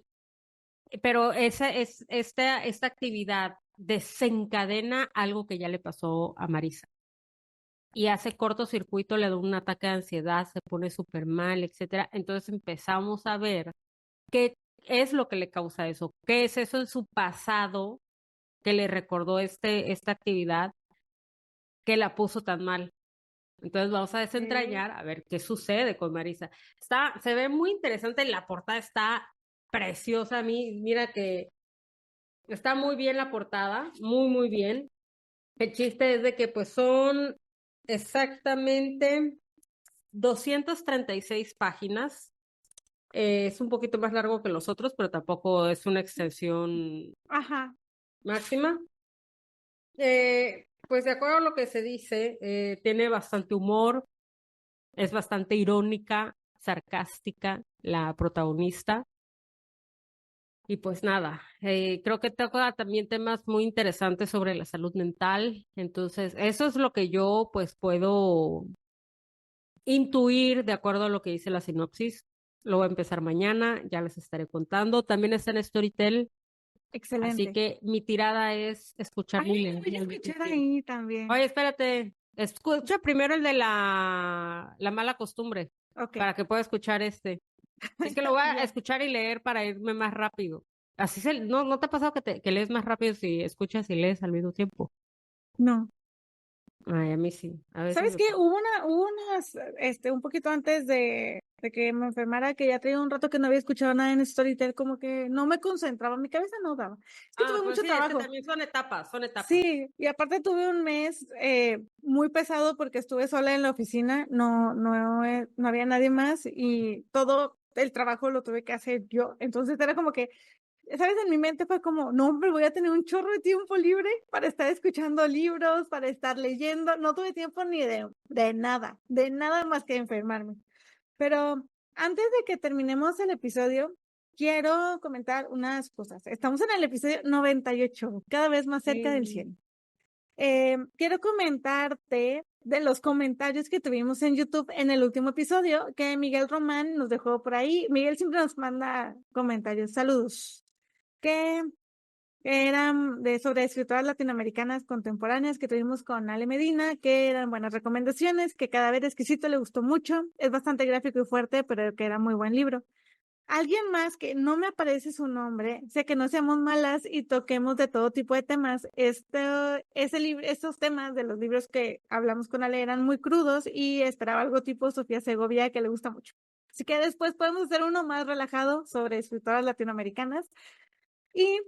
pero esta actividad desencadena algo que ya le pasó a Marisa y hace cortocircuito, le da un ataque de ansiedad, se pone súper mal, etcétera. Entonces empezamos a ver qué es lo que le causa eso, qué es eso en su pasado que le recordó esta actividad que la puso tan mal. Entonces vamos a Ok. desentrañar a ver qué sucede con Marisa. Se ve muy interesante, la portada está preciosa a mí, mira que está muy bien la portada, muy, muy bien. El chiste es de que pues son exactamente 236 páginas. Es un poquito más largo que los otros, pero tampoco es una extensión Ajá. máxima. Pues de acuerdo a lo que se dice, tiene bastante humor, Es bastante irónica, sarcástica, la protagonista. Y pues nada, creo que toca también temas muy interesantes sobre la salud mental. Entonces, eso es lo que yo pues puedo intuir de acuerdo a lo que dice la sinopsis. Lo voy a empezar mañana, ya les estaré contando. También está en Storytel, así Excelente. que mi tirada es escuchar y Ay, leer voy a al mismo escuchar tiempo. ahí también. Oye, espérate, escucha primero el de la mala costumbre, Ok. para que pueda escuchar este. Es que lo voy a Ya. escuchar y leer para irme más rápido. ¿No te ha pasado que lees más rápido si escuchas y lees al mismo tiempo? No. Ay, a mí sí, a veces ¿Sabes me qué? pasa. Hubo unas, un poquito antes de que me enfermara, que ya traía un rato que no había escuchado nada en Storytel, como que no me concentraba, mi cabeza no daba. Es que Ah, tuve pues mucho sí, es que trabajo. también son etapas, son etapas. Sí, y aparte tuve un mes muy pesado porque estuve sola en la oficina, no había nadie más y todo el trabajo lo tuve que hacer yo. Entonces era como que, ¿sabes? En mi mente fue como, no, hombre, voy a tener un chorro de tiempo libre para estar escuchando libros, para estar leyendo. No tuve tiempo ni de nada más que enfermarme. Pero antes de que terminemos el episodio, quiero comentar unas cosas. Estamos en el episodio 98, cada vez más cerca del Sí. 100. Quiero comentarte de los comentarios que tuvimos en YouTube en el último episodio que Miguel Román nos dejó por ahí. Miguel siempre nos manda comentarios. Saludos. Que eran sobre escritoras latinoamericanas contemporáneas que tuvimos con Ale Medina, que eran buenas recomendaciones, que Cada vez exquisito le gustó mucho. Es bastante gráfico y fuerte, pero que era muy buen libro. Alguien más que no me aparece su nombre, sé que no seamos malas y toquemos de todo tipo de temas. Estos temas de los libros que hablamos con Ale eran muy crudos y esperaba algo tipo Sofía Segovia, que le gusta mucho. Así que después podemos hacer uno más relajado sobre escritoras latinoamericanas. Y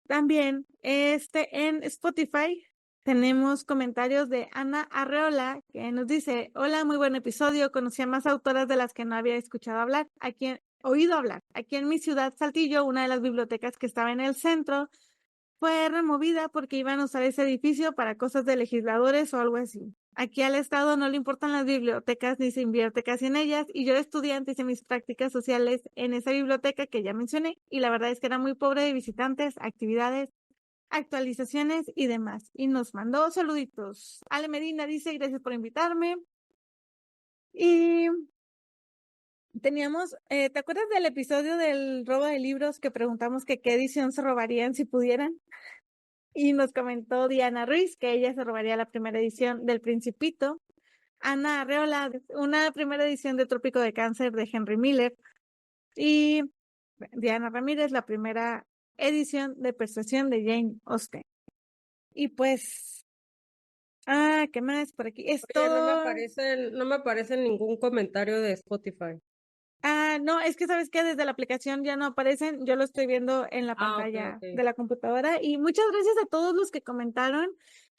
también en Spotify tenemos comentarios de Ana Arreola, que nos dice: hola, muy buen episodio, conocí a más autoras de las que no había escuchado hablar, oído hablar. Aquí en mi ciudad, Saltillo, una de las bibliotecas que estaba en el centro fue removida porque iban a usar ese edificio para cosas de legisladores o algo así. Aquí al Estado no le importan las bibliotecas ni se invierte casi en ellas, y yo de estudiante hice mis prácticas sociales en esa biblioteca que ya mencioné, y la verdad es que era muy pobre de visitantes, actividades, actualizaciones y demás. Y nos mandó saluditos. Ale Medina dice: gracias por invitarme. Y teníamos, ¿te acuerdas del episodio del robo de libros que preguntamos que qué edición se robarían si pudieran? Y nos comentó Diana Ruiz que ella se robaría la primera edición del Principito. Ana Arreola, una primera edición de Trópico de Cáncer de Henry Miller. Y Diana Ramírez, la primera edición de Persuasión de Jane Austen. Y pues, ¿qué más por aquí? Es Oye, todo. no me aparece ningún comentario de Spotify. No, es que sabes que desde la aplicación ya no aparecen, yo lo estoy viendo en la Ah, ok, pantalla ok. de la computadora. Y muchas gracias a todos los que comentaron.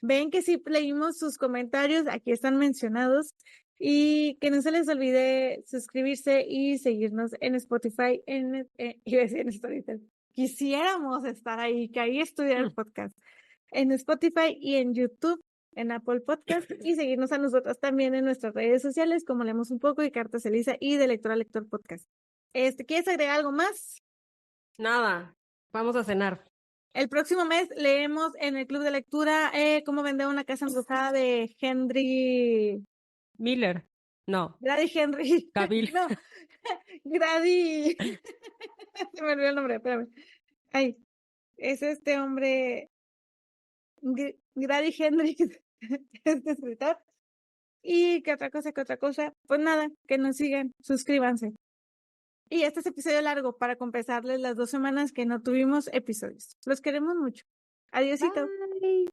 Ven que sí leímos sus comentarios, aquí están mencionados. Y que no se les olvide suscribirse y seguirnos en Spotify, iba a decir en Storytel. Quisiéramos estar ahí, que ahí estuviera el podcast. En Spotify y en YouTube, en Apple Podcast, y seguirnos a nosotros también en nuestras redes sociales como Leemos un poco y Cartas Elisa y de Lector a Lector Podcast. ¿Quieres agregar algo más? Nada, vamos a cenar. El próximo mes leemos en el club de lectura Cómo vender una casa embrujada de Henry. Miller, no, Grady Henry. Cabil. No, Grady. Se me olvidó el nombre, espérame. Ay, es este hombre, Grady Henry, este escritor. Y qué otra cosa. Pues nada, que nos sigan, suscríbanse. Y este es episodio largo para compensarles las 2 semanas que no tuvimos episodios. Los queremos mucho. Adiósito. Bye.